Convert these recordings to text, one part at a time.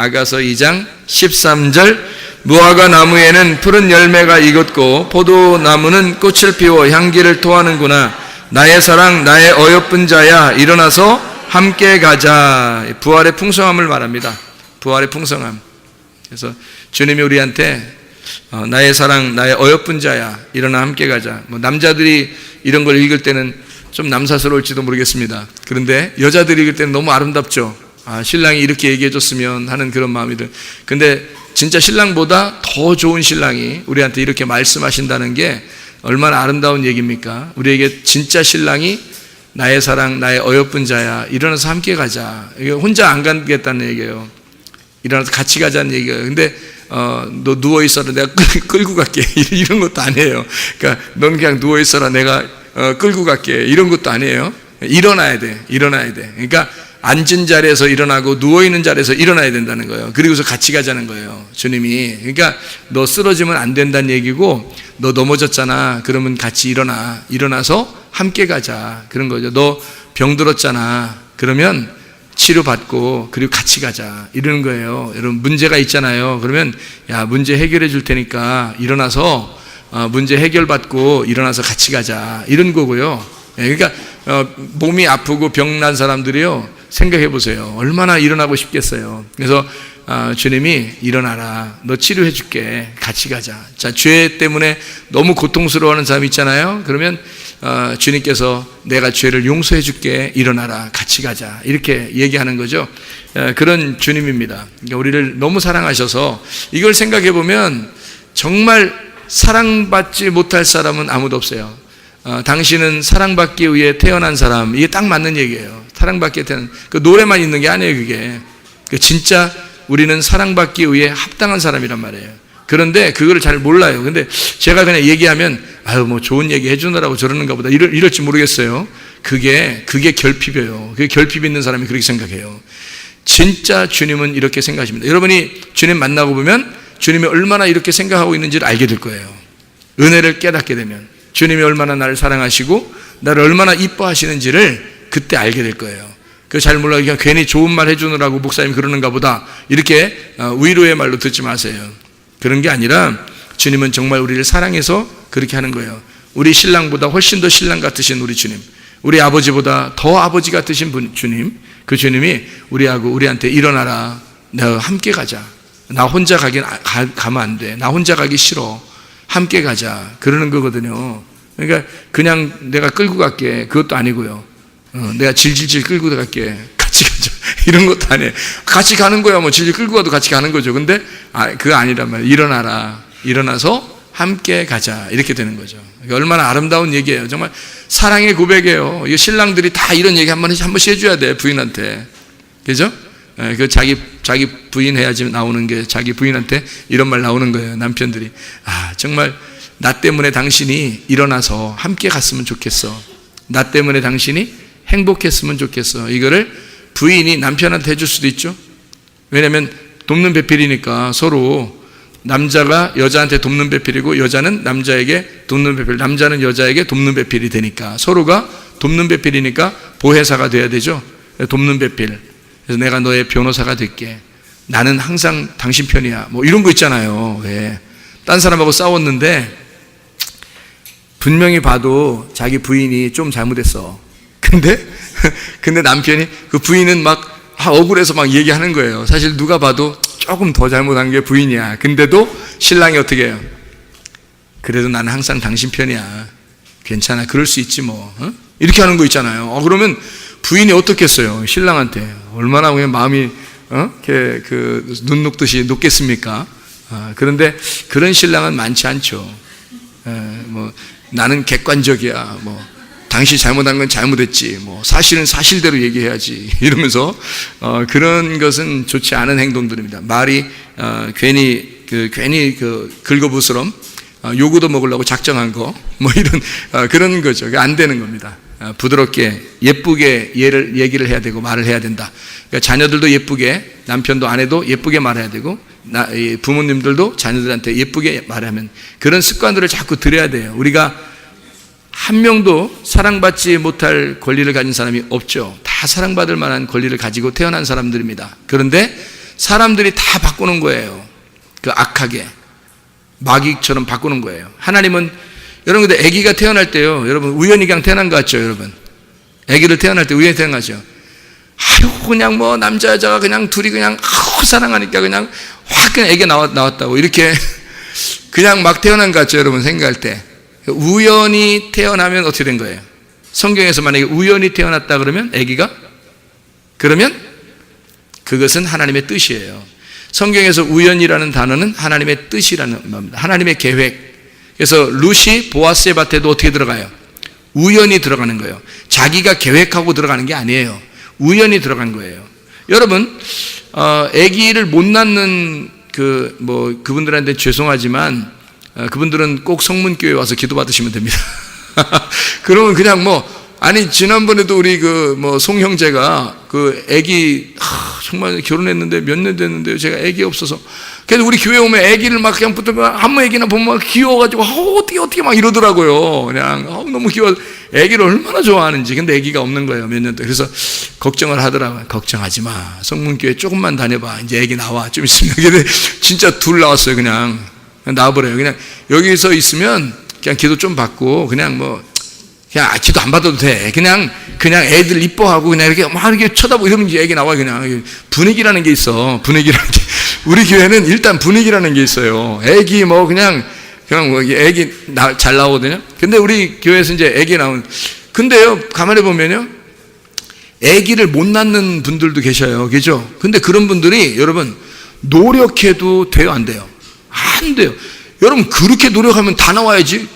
아가서 2장 13절. 무화과 나무에는 푸른 열매가 익었고 포도나무는 꽃을 피워 향기를 토하는구나. 나의 사랑, 나의 어여쁜 자야, 일어나서 함께 가자. 부활의 풍성함을 말합니다. 부활의 풍성함. 그래서 주님이 우리한테 나의 사랑, 나의 어여쁜 자야, 일어나 함께 가자. 남자들이 이런 걸 읽을 때는 좀 남사스러울지도 모르겠습니다. 그런데 여자들이 읽을 때는 너무 아름답죠. 신랑이 이렇게 얘기해 줬으면 하는 그런 마음이 들. 근데 진짜 신랑보다 더 좋은 신랑이 우리한테 이렇게 말씀하신다는 게 얼마나 아름다운 얘기입니까? 우리에게 진짜 신랑이 나의 사랑, 나의 어여쁜 자야, 일어나서 함께 가자. 이게 혼자 안 가겠다는 얘기예요. 일어나서 같이 가자는 얘기예요. 근데 너 누워 있어라, 내가 끌고 갈게. 이런 것도 아니에요. 그러니까 넌 그냥 누워 있어라, 내가 끌고 갈게. 이런 것도 아니에요. 일어나야 돼. 그러니까 앉은 자리에서 일어나고 누워있는 자리에서 일어나야 된다는 거예요. 그리고서 같이 가자는 거예요, 주님이. 그러니까 너 쓰러지면 안 된다는 얘기고, 너 넘어졌잖아, 그러면 같이 일어나서 함께 가자, 그런 거죠. 너 병들었잖아, 그러면 치료받고 그리고 같이 가자, 이러는 거예요. 여러분, 문제가 있잖아요. 그러면 야, 문제 해결해 줄 테니까 일어나서 문제 해결받고 일어나서 같이 가자, 이런 거고요. 그러니까 몸이 아프고 병난 사람들이요, 생각해 보세요. 얼마나 일어나고 싶겠어요. 그래서 주님이 일어나라, 너 치료해 줄게, 같이 가자. 자, 죄 때문에 너무 고통스러워하는 사람 있잖아요. 그러면 주님께서 내가 죄를 용서해 줄게, 일어나라, 같이 가자, 이렇게 얘기하는 거죠. 그런 주님입니다. 그러니까 우리를 너무 사랑하셔서, 이걸 생각해 보면 정말 사랑받지 못할 사람은 아무도 없어요. 당신은 사랑받기 위해 태어난 사람, 이게 딱 맞는 얘기예요. 사랑받기 위해 태어난, 그 노래만 있는 게 아니에요, 그게. 진짜 우리는 사랑받기 위해 합당한 사람이란 말이에요. 그런데 그거를 잘 몰라요. 근데 제가 그냥 얘기하면 뭐 좋은 얘기 해주느라고 저러는가 보다, 이럴지 모르겠어요. 그게 결핍이에요. 그게 결핍 있는 사람이 그렇게 생각해요. 진짜 주님은 이렇게 생각하십니다. 여러분이 주님 만나고 보면 주님이 얼마나 이렇게 생각하고 있는지를 알게 될 거예요. 은혜를 깨닫게 되면 주님이 얼마나 나를 사랑하시고 나를 얼마나 이뻐하시는지를 그때 알게 될 거예요. 그거 잘 몰라요. 그냥 괜히 좋은 말 해주느라고 목사님 그러는가 보다, 이렇게 위로의 말로 듣지 마세요. 그런 게 아니라 주님은 정말 우리를 사랑해서 그렇게 하는 거예요. 우리 신랑보다 훨씬 더 신랑 같으신 우리 주님, 우리 아버지보다 더 아버지 같으신 주님, 그 주님이 우리한테 일어나라, 내가 함께 가자, 나 혼자 가면 안 돼, 나 혼자 가기 싫어, 함께 가자, 그러는 거거든요. 그러니까 그냥 내가 끌고 갈게, 그것도 아니고요. 내가 질질질 끌고 갈게, 같이 가자, 이런 것도 아니에요. 같이 가는 거야, 뭐 질질 끌고 가도 같이 가는 거죠. 근데 그거 아니란 말이에요. 일어나라, 일어나서 함께 가자, 이렇게 되는 거죠. 얼마나 아름다운 얘기예요. 정말 사랑의 고백이에요. 이 신랑들이 다 이런 얘기 한 번씩 해줘야 돼, 부인한테. 그죠? 그 자기 부인 해야지 나오는 게, 자기 부인한테 이런 말 나오는 거예요, 남편들이. 정말 나 때문에 당신이 일어나서 함께 갔으면 좋겠어. 나 때문에 당신이 행복했으면 좋겠어. 이거를 부인이 남편한테 해줄 수도 있죠. 왜냐하면 돕는 배필이니까, 서로 남자가 여자한테 돕는 배필이고 여자는 남자에게 돕는 배필, 남자는 여자에게 돕는 배필이 되니까, 서로가 돕는 배필이니까 보혜사가 돼야 되죠. 돕는 배필. 그래서 내가 너의 변호사가 될게, 나는 항상 당신 편이야, 뭐 이런 거 있잖아요. 왜? 딴 사람하고 싸웠는데 분명히 봐도 자기 부인이 좀 잘못했어. 근데 남편이, 그 부인은 막 억울해서 막 얘기하는 거예요. 사실 누가 봐도 조금 더 잘못한 게 부인이야. 근데도 신랑이 어떻게 해요? 그래도 나는 항상 당신 편이야, 괜찮아, 그럴 수 있지 뭐, 이렇게 하는 거 있잖아요. 그러면 부인이 어떻겠어요? 신랑한테 얼마나 그냥 마음이 이렇게 눈 녹듯이 녹겠습니까? 그런데 그런 신랑은 많지 않죠. 뭐 나는 객관적이야, 뭐 당신이 잘못한 건 잘못했지, 뭐 사실은 사실대로 얘기해야지, 이러면서 그런 것은 좋지 않은 행동들입니다. 말이 괜히 긁어부스럼 요구도 먹으려고 작정한 거, 뭐 이런 그런 거죠. 안 되는 겁니다. 부드럽게 예쁘게 얘기를 해야 되고 말을 해야 된다. 그러니까 자녀들도 예쁘게, 남편도 아내도 예쁘게 말해야 되고, 부모님들도 자녀들한테 예쁘게 말하면, 그런 습관들을 자꾸 들여야 돼요. 우리가 한 명도 사랑받지 못할 권리를 가진 사람이 없죠. 다 사랑받을 만한 권리를 가지고 태어난 사람들입니다. 그런데 사람들이 다 바꾸는 거예요. 그 악하게 마귀처럼 바꾸는 거예요. 하나님은 여러분, 근데 아기가 태어날 때요, 여러분 우연히 그냥 태어난 것 같죠? 여러분, 아기를 태어날 때 우연히 태어난 거죠. 아유, 그냥 뭐 남자 여자가 그냥 둘이 그냥 사랑하니까 그냥 확 그냥 아기가 나왔다고 이렇게 그냥 막 태어난 것 같죠? 여러분 생각할 때 우연히 태어나면 어떻게 된 거예요? 성경에서 만약에 우연히 태어났다 그러면 아기가, 그러면 그것은 하나님의 뜻이에요. 성경에서 우연이라는 단어는 하나님의 뜻이라는 겁니다. 하나님의 계획. 그래서 룻이 보아스의 밭에도 어떻게 들어가요? 우연히 들어가는 거예요. 자기가 계획하고 들어가는 게 아니에요. 우연히 들어간 거예요. 여러분, 아기를 못 낳는 그분들한테 죄송하지만 그분들은 꼭 성문교회 와서 기도 받으시면 됩니다. 그러면 그냥 아니 지난번에도 우리 송 형제가 아기 정말 결혼했는데 몇 년 됐는데 제가 아기 없어서, 그래도 우리 교회 오면 아기를 막 그냥 붙들고 한번 아기나 보면 귀여워가지고 어떻게 막 이러더라고요. 그냥 너무 귀여워. 아기를 얼마나 좋아하는지. 근데 아기가 없는 거예요, 몇 년 동안. 그래서 걱정을 하더라고요. 걱정하지 마, 성문교회 조금만 다녀봐, 이제 아기 나와, 좀 있으면. 근데 진짜 둘 나왔어요. 그냥 나와버려요. 그냥 여기서 있으면 그냥 기도 좀 받고 그냥 기도 안 받아도 돼. 그냥 애들 이뻐하고 그냥 이렇게 막 이렇게 쳐다보고 이러면 이제 애기 나와요. 그냥 분위기라는 게 있어. 분위기라는 게. 우리 교회는 일단 분위기라는 게 있어요. 애기 그냥 애기 잘 나오거든요. 근데 우리 교회에서 이제 애기 나온. 근데요, 가만히 보면요, 애기를 못 낳는 분들도 계셔요. 그죠? 근데 그런 분들이 여러분 노력해도 돼요, 안 돼요? 안 돼요. 여러분 그렇게 노력하면 다 나와야지.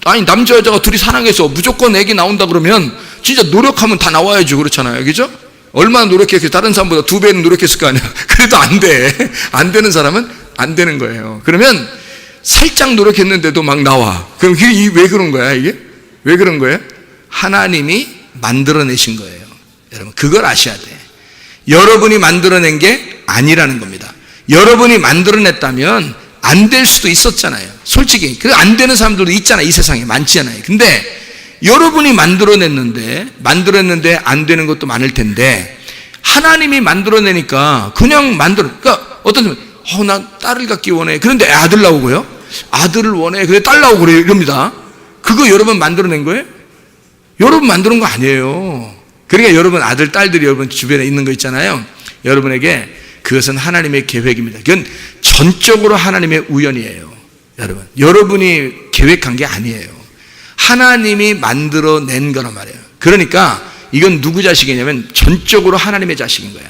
아니 남자 여자가 둘이 사랑해서 무조건 애기 나온다 그러면 진짜 노력하면 다 나와야죠. 그렇잖아요. 그죠? 얼마나 노력했겠어요. 다른 사람보다 2배는 노력했을 거 아니야. 그래도 안 돼. 안 되는 사람은 안 되는 거예요. 그러면 살짝 노력했는데도 막 나와. 그럼 이게 왜 그런 거야? 이게 왜 그런 거예요? 하나님이 만들어내신 거예요. 여러분 그걸 아셔야 돼. 여러분이 만들어낸 게 아니라는 겁니다. 여러분이 만들어냈다면 안 될 수도 있었잖아요. 솔직히 안 되는 사람들도 있잖아요. 이 세상에 많잖아요. 근데 여러분이 만들어냈는데 안 되는 것도 많을 텐데, 하나님이 만들어내니까 그냥 그러니까 어떤 사람은 나 딸을 갖기 원해. 그런데 아들 나오고요, 아들을 원해. 그래 딸 나오고 그래. 이럽니다. 그거 여러분 만들어낸 거예요? 여러분 만드는 거 아니에요. 그러니까 여러분 아들 딸들이 여러분 주변에 있는 거 있잖아요. 여러분에게 그것은 하나님의 계획입니다. 그건 전적으로 하나님의 우연이에요. 여러분이 계획한 게 아니에요. 하나님이 만들어낸 거란 말이에요. 그러니까 이건 누구 자식이냐면 전적으로 하나님의 자식인 거야.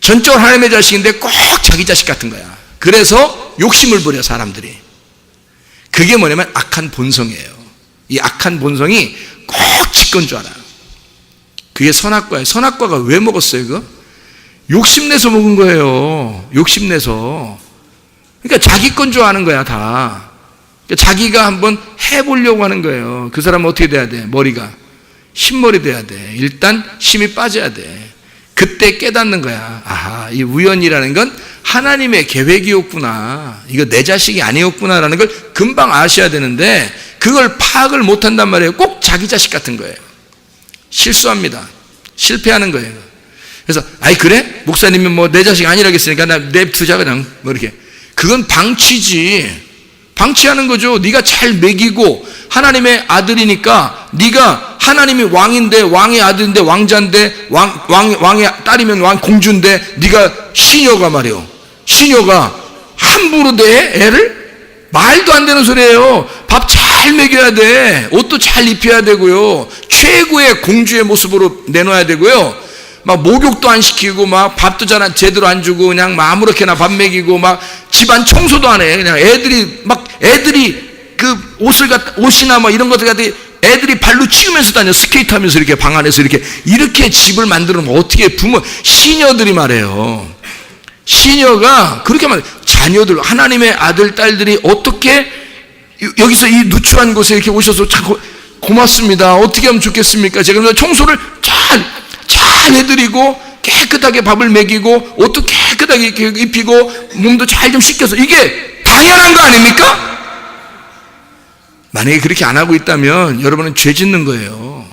전적으로 하나님의 자식인데 꼭 자기 자식 같은 거야. 그래서 욕심을 부려 사람들이. 그게 뭐냐면 악한 본성이에요. 이 악한 본성이 꼭 지 건 줄 알아요. 그게 선악과예요. 선악과가 왜 먹었어요? 그거? 욕심내서 먹은 거예요. 욕심내서. 그러니까 자기 건 줄 아는 거야 다. 그러니까 자기가 한번 해보려고 하는 거예요. 그 사람은 어떻게 돼야 돼? 머리가 흰머리 돼야 돼. 일단 힘이 빠져야 돼. 그때 깨닫는 거야. 아하, 이 우연이라는 건 하나님의 계획이었구나. 이거 내 자식이 아니었구나라는 걸 금방 아셔야 되는데 그걸 파악을 못한단 말이에요. 꼭 자기 자식 같은 거예요. 실수합니다. 실패하는 거예요. 그래서 그래? 목사님이 내 자식 아니라겠으니까 나 냅두자 그냥 이렇게. 그건 방치지. 방치하는 거죠. 네가 잘 먹이고 하나님의 아들이니까, 네가 하나님이 왕인데 왕의 아들인데 왕자인데 왕의 딸이면 왕 공주인데, 네가 시녀가 말이요. 시녀가 함부로 내 애를? 말도 안 되는 소리예요. 밥 잘 먹여야 돼. 옷도 잘 입혀야 되고요. 최고의 공주의 모습으로 내놔야 되고요. 막 목욕도 안 시키고 막 밥도 제대로 안 주고 그냥 막 아무렇게나 밥 먹이고 막 집안 청소도 안 해. 그냥 애들이 그 옷이나 막 이런 것들 갖다 애들이 발로 치우면서 다녀. 스케이트 하면서 이렇게 방 안에서 이렇게 집을 만들면 어떻게 시녀들이 말해요. 시녀가 그렇게 자녀들, 하나님의 아들, 딸들이 어떻게 여기서 이 누추한 곳에 이렇게 오셔서 참 고맙습니다. 어떻게 하면 좋겠습니까? 제가 청소를 잘 해드리고 깨끗하게 밥을 먹이고 옷도 깨끗하게 입히고 몸도 잘 좀 씻겨서, 이게 당연한 거 아닙니까? 만약에 그렇게 안 하고 있다면 여러분은 죄 짓는 거예요.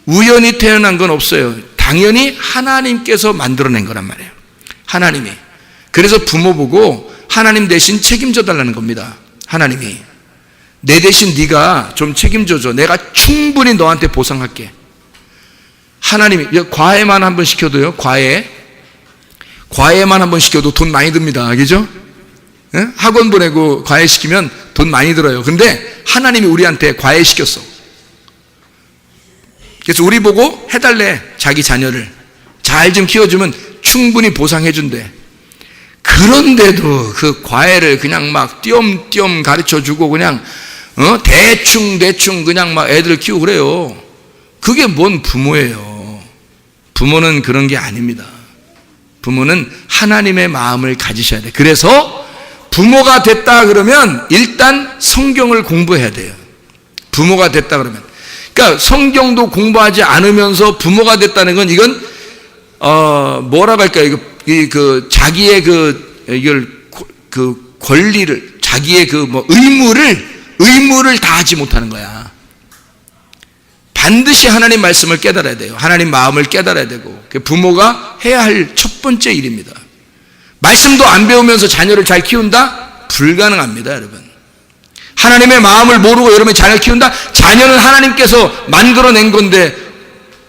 우연히 태어난 건 없어요. 당연히 하나님께서 만들어낸 거란 말이에요. 하나님이. 그래서 부모 보고 하나님 대신 책임져 달라는 겁니다. 하나님이 내 대신 네가 좀 책임져줘. 내가 충분히 너한테 보상할게. 하나님이 과외만 한번 시켜도요, 과외만 한번 시켜도 돈 많이 듭니다. 그죠? 예? 학원 보내고 과외 시키면 돈 많이 들어요. 근데 하나님이 우리한테 과외 시켰어. 그래서 우리 보고 해달래. 자기 자녀를 잘 좀 키워주면 충분히 보상해 준대. 그런데도 그 과외를 그냥 막 띄엄띄엄 가르쳐주고 그냥 대충 그냥 막 애들 키우고 그래요. 그게 뭔 부모예요. 부모는 그런 게 아닙니다. 부모는 하나님의 마음을 가지셔야 돼. 그래서 부모가 됐다 그러면 일단 성경을 공부해야 돼요. 부모가 됐다 그러면. 그러니까 성경도 공부하지 않으면서 부모가 됐다는 건 이건 뭐라고 할까요? 자기의 이걸 권리를, 자기의 의무를 다하지 못하는 거야. 반드시 하나님 말씀을 깨달아야 돼요. 하나님 마음을 깨달아야 되고, 부모가 해야 할 첫 번째 일입니다. 말씀도 안 배우면서 자녀를 잘 키운다? 불가능합니다, 여러분. 하나님의 마음을 모르고 여러분이 자녀를 키운다? 자녀는 하나님께서 만들어낸 건데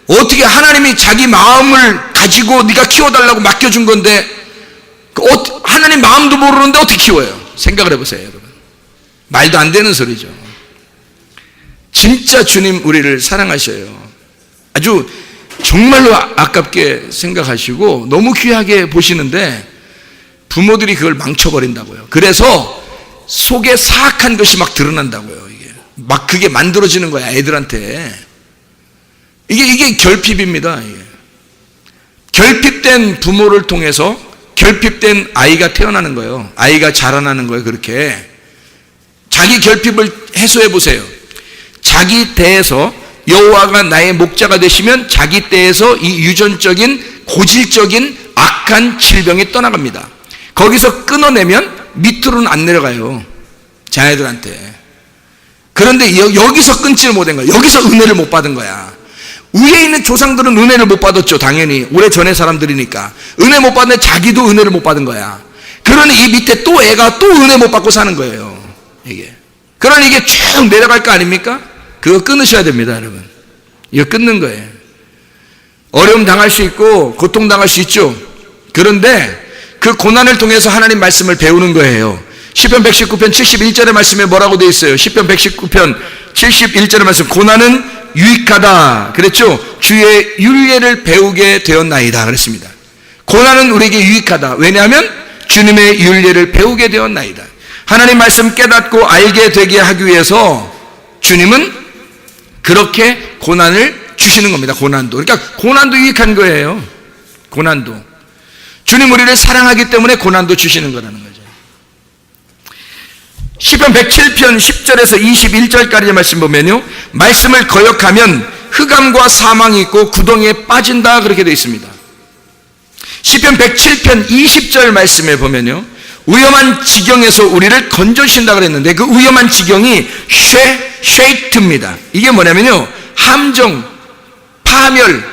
어떻게 하나님이 자기 마음을 가지고 네가 키워달라고 맡겨준 건데 하나님 마음도 모르는데 어떻게 키워요? 생각을 해보세요, 여러분. 말도 안 되는 소리죠. 진짜 주님 우리를 사랑하셔요. 아주 정말로 아깝게 생각하시고 너무 귀하게 보시는데 부모들이 그걸 망쳐버린다고요. 그래서 속에 사악한 것이 막 드러난다고요. 이게 막 그게 만들어지는 거야, 애들한테. 이게 결핍입니다. 이게. 결핍된 부모를 통해서 결핍된 아이가 태어나는 거예요. 아이가 자라나는 거예요. 그렇게 자기 결핍을 해소해 보세요. 자기 때에서 여호와가 나의 목자가 되시면 자기 때에서 이 유전적인 고질적인 악한 질병이 떠나갑니다. 거기서 끊어내면 밑으로는 안 내려가요, 자녀들한테. 그런데 여기서 끊지를 못한 거야. 여기서 은혜를 못 받은 거야. 위에 있는 조상들은 은혜를 못 받았죠. 당연히 오래전의 사람들이니까 은혜 못 받는데 자기도 은혜를 못 받은 거야. 그러니 이 밑에 또 애가 또 은혜 못 받고 사는 거예요. 이게 그러니 이게 쭉 내려갈 거 아닙니까? 그거 끊으셔야 됩니다, 여러분. 이거 끊는 거예요. 어려움 당할 수 있고 고통 당할 수 있죠. 그런데 그 고난을 통해서 하나님 말씀을 배우는 거예요. 시편 119편 71절의 말씀에 뭐라고 되어 있어요? 시편 119편 71절의 말씀, 고난은 유익하다 그랬죠. 주의 윤례를 배우게 되었나이다 그랬습니다. 고난은 우리에게 유익하다. 왜냐하면 주님의 윤례를 배우게 되었나이다. 하나님 말씀 깨닫고 알게 되게 하기 위해서 주님은 그렇게 고난을 주시는 겁니다. 고난도. 그러니까 고난도 유익한 거예요. 고난도. 주님 우리를 사랑하기 때문에 고난도 주시는 거라는 거죠. 시편 107편 10절에서 21절까지의 말씀 보면요, 말씀을 거역하면 흑암과 사망이 있고 구덩이에 빠진다 그렇게 되어 있습니다. 시편 107편 20절 말씀에 보면요, 위험한 지경에서 우리를 건져주신다 그랬는데 그 위험한 지경이 쉐이트입니다. 이게 뭐냐면요, 함정, 파멸,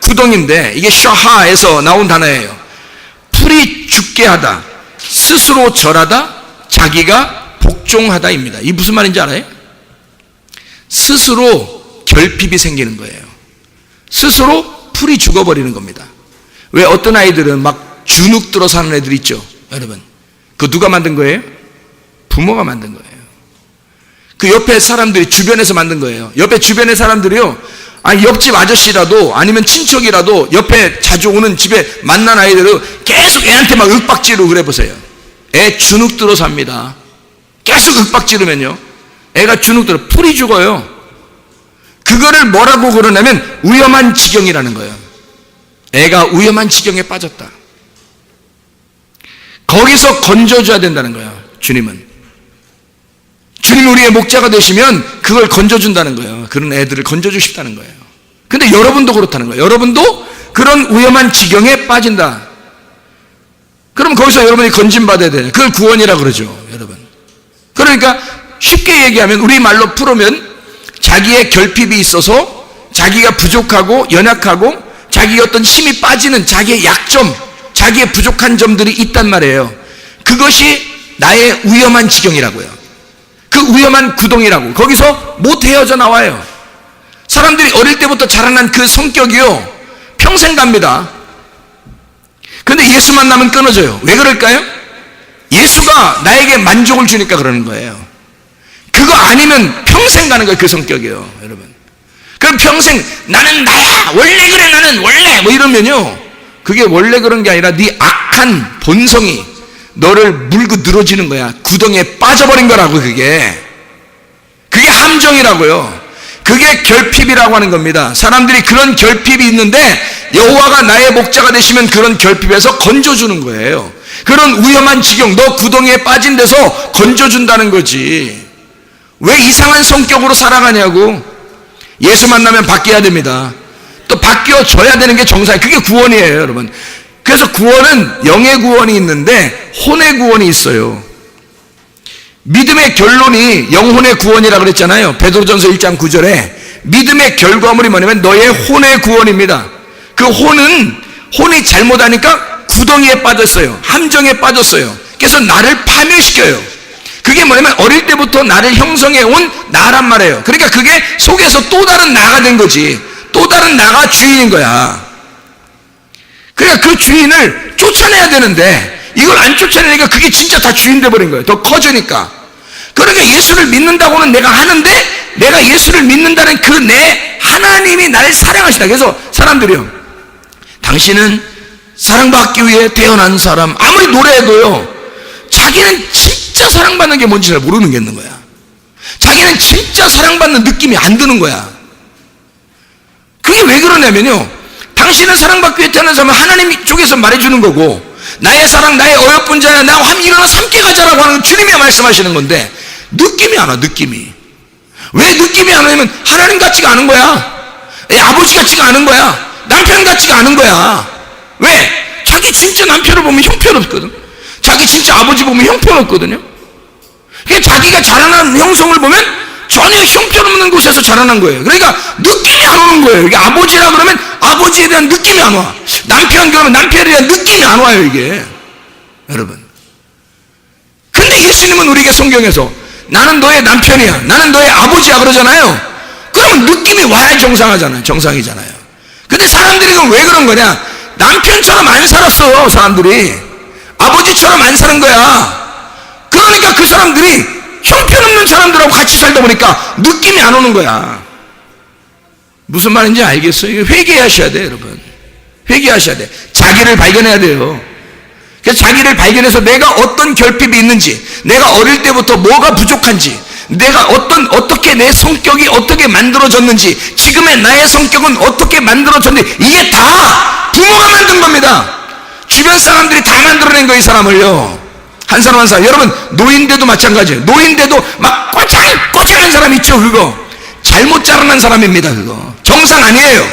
구덩인데 이게 샤하에서 나온 단어예요. 풀이 죽게 하다, 스스로 절하다, 자기가 복종하다입니다. 이 무슨 말인지 알아요? 스스로 결핍이 생기는 거예요. 스스로 풀이 죽어버리는 겁니다. 왜 어떤 아이들은 막 주눅 들어 사는 애들 있죠, 여러분. 그거 누가 만든 거예요? 부모가 만든 거예요. 그 옆에 사람들이 주변에서 만든 거예요. 옆에 주변의 사람들이요, 옆집 아저씨라도 아니면 친척이라도 옆에 자주 오는 집에 만난 아이들은 계속 애한테 막 윽박지르고 그래 보세요. 애 주눅 들어 삽니다. 계속 윽박지르면요, 애가 주눅 들어 풀이 죽어요. 그거를 뭐라고 그러냐면 위험한 지경이라는 거예요. 애가 위험한 지경에 빠졌다. 거기서 건져줘야 된다는 거예요. 주님은 우리의 목자가 되시면 그걸 건져준다는 거예요. 그런 애들을 건져주십다는 거예요. 근데 여러분도 그렇다는 거예요. 여러분도 그런 위험한 지경에 빠진다. 그럼 거기서 여러분이 건진받아야 돼요. 그걸 구원이라고 그러죠, 여러분. 그러니까 쉽게 얘기하면, 우리 말로 풀으면 자기의 결핍이 있어서 자기가 부족하고 연약하고 자기의 어떤 힘이 빠지는 자기의 약점, 자기의 부족한 점들이 있단 말이에요. 그것이 나의 위험한 지경이라고요. 그 위험한 구덩이라고. 거기서 못 헤어져 나와요. 사람들이 어릴 때부터 자라난 그 성격이요, 평생 갑니다. 근데 예수 만나면 끊어져요. 왜 그럴까요? 예수가 나에게 만족을 주니까 그러는 거예요. 그거 아니면 평생 가는 거예요. 그 성격이요, 여러분. 그럼 평생 나는 나야, 원래 그래, 나는 원래, 뭐 이러면요, 그게 원래 그런 게 아니라 네 악한 본성이 너를 물고 늘어지는 거야. 구덩이에 빠져버린 거라고. 그게 함정이라고요. 그게 결핍이라고 하는 겁니다. 사람들이 그런 결핍이 있는데 여호와가 나의 목자가 되시면 그런 결핍에서 건져주는 거예요. 그런 위험한 지경, 너 구덩이에 빠진 데서 건져준다는 거지. 왜 이상한 성격으로 살아가냐고. 예수 만나면 바뀌어야 됩니다. 또 바뀌어져야 되는 게 정상이에요. 그게 구원이에요, 여러분. 그래서 구원은 영의 구원이 있는데 혼의 구원이 있어요. 믿음의 결론이 영혼의 구원이라고 그랬잖아요. 베드로전서 1장 9절에 믿음의 결과물이 뭐냐면 너의 혼의 구원입니다. 그 혼이 잘못하니까 구덩이에 빠졌어요. 함정에 빠졌어요. 그래서 나를 파멸시켜요. 그게 뭐냐면 어릴 때부터 나를 형성해 온 나란 말이에요. 그러니까 그게 속에서 또 다른 나가 된 거지. 또 다른 나가 주인인 거야. 그러니까 그 주인을 쫓아내야 되는데 이걸 안 쫓아내니까 그게 진짜 다 주인 돼버린 거예요. 더 커지니까. 그러니까 예수를 믿는다고는 내가 하는데 내가 예수를 믿는다는 그 내 하나님이 나를 사랑하시다. 그래서 사람들이요, 당신은 사랑받기 위해 태어난 사람, 아무리 노래해도요, 자기는 진짜 사랑받는 게 뭔지 잘 모르는 거야. 자기는 진짜 사랑받는 느낌이 안 드는 거야. 그게 왜 그러냐면요, 당신은 사랑받기 위해 태어난 사람은 하나님 쪽에서 말해주는 거고, 나의 사랑, 나의 어여쁜 자야, 나와 함께 일어나서 함께 가자라고 하는 건 주님이 말씀하시는 건데 느낌이 안 와. 느낌이. 왜 느낌이 안 오냐면 하나님 같지가 않은 거야. 아버지 같지가 않은 거야. 남편 같지가 않은 거야. 왜? 자기 진짜 남편을 보면 형편없거든. 자기 진짜 아버지 보면 형편없거든요. 그러니까 자기가 자라난 형성을 보면 전혀 형편없는 곳에서 자라난 거예요. 그러니까 느낌이 안 오는 거예요. 이게 아버지라 그러면 아버지에 대한 느낌이 안 와. 남편 그러면 남편에 대한 느낌이 안 와요, 이게. 여러분. 근데 예수님은 우리에게 성경에서 나는 너의 남편이야, 나는 너의 아버지야 그러잖아요. 그러면 느낌이 와야 정상이잖아요. 근데 사람들이 그럼 왜 그런 거냐? 남편처럼 안 살았어. 사람들이 아버지처럼 안 사는 거야. 그러니까 그 사람들이 형편없는 사람들하고 같이 살다 보니까 느낌이 안 오는 거야. 무슨 말인지 알겠어요? 회개하셔야 돼요, 여러분. 회개하셔야 돼. 자기를 발견해야 돼요. 그래서 자기를 발견해서 내가 어떤 결핍이 있는지, 내가 어릴 때부터 뭐가 부족한지, 내가 어떻게 내 성격이 어떻게 만들어졌는지, 지금의 나의 성격은 어떻게 만들어졌는지, 이게 다 부모가 만든 겁니다. 주변 사람들이 다 만들어낸 거예요, 이 사람을요. 한 사람 한 사람. 여러분, 노인대도 마찬가지예요. 노인대도 막 꼬장꼬장한 사람 있죠, 그거. 잘못 자라난 사람입니다, 그거. 정상 아니에요.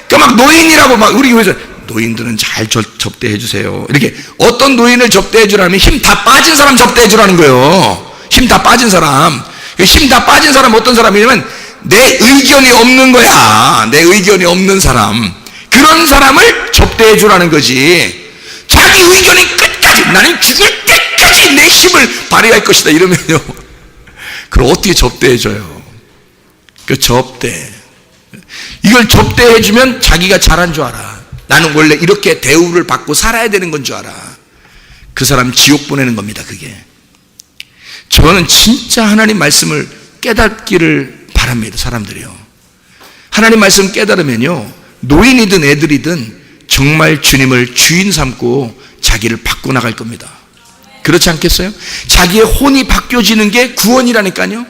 그러니까 막 노인이라고 막 우리 교회에서 노인들은 잘 접대해 주세요. 이렇게 어떤 노인을 접대해 주라면 힘 다 빠진 사람 접대해 주라는 거예요. 힘 다 빠진 사람. 힘 다 빠진 사람 어떤 사람이냐면 내 의견이 없는 거야. 내 의견이 없는 사람. 그런 사람을 접대해 주라는 거지. 자기 의견이 끝까지, 나는 죽을 때까지 내 힘을 발휘할 것이다 이러면요, 그럼 어떻게 접대해 줘요? 그 접대. 이걸 접대해 주면 자기가 잘한 줄 알아. 나는 원래 이렇게 대우를 받고 살아야 되는 건 줄 알아. 그 사람 지옥 보내는 겁니다, 그게. 저는 진짜 하나님 말씀을 깨닫기를 바랍니다, 사람들이요. 하나님 말씀 깨달으면요, 노인이든 애들이든 정말 주님을 주인 삼고 자기를 바꿔나갈 겁니다. 그렇지 않겠어요? 자기의 혼이 바뀌어지는 게 구원이라니까요.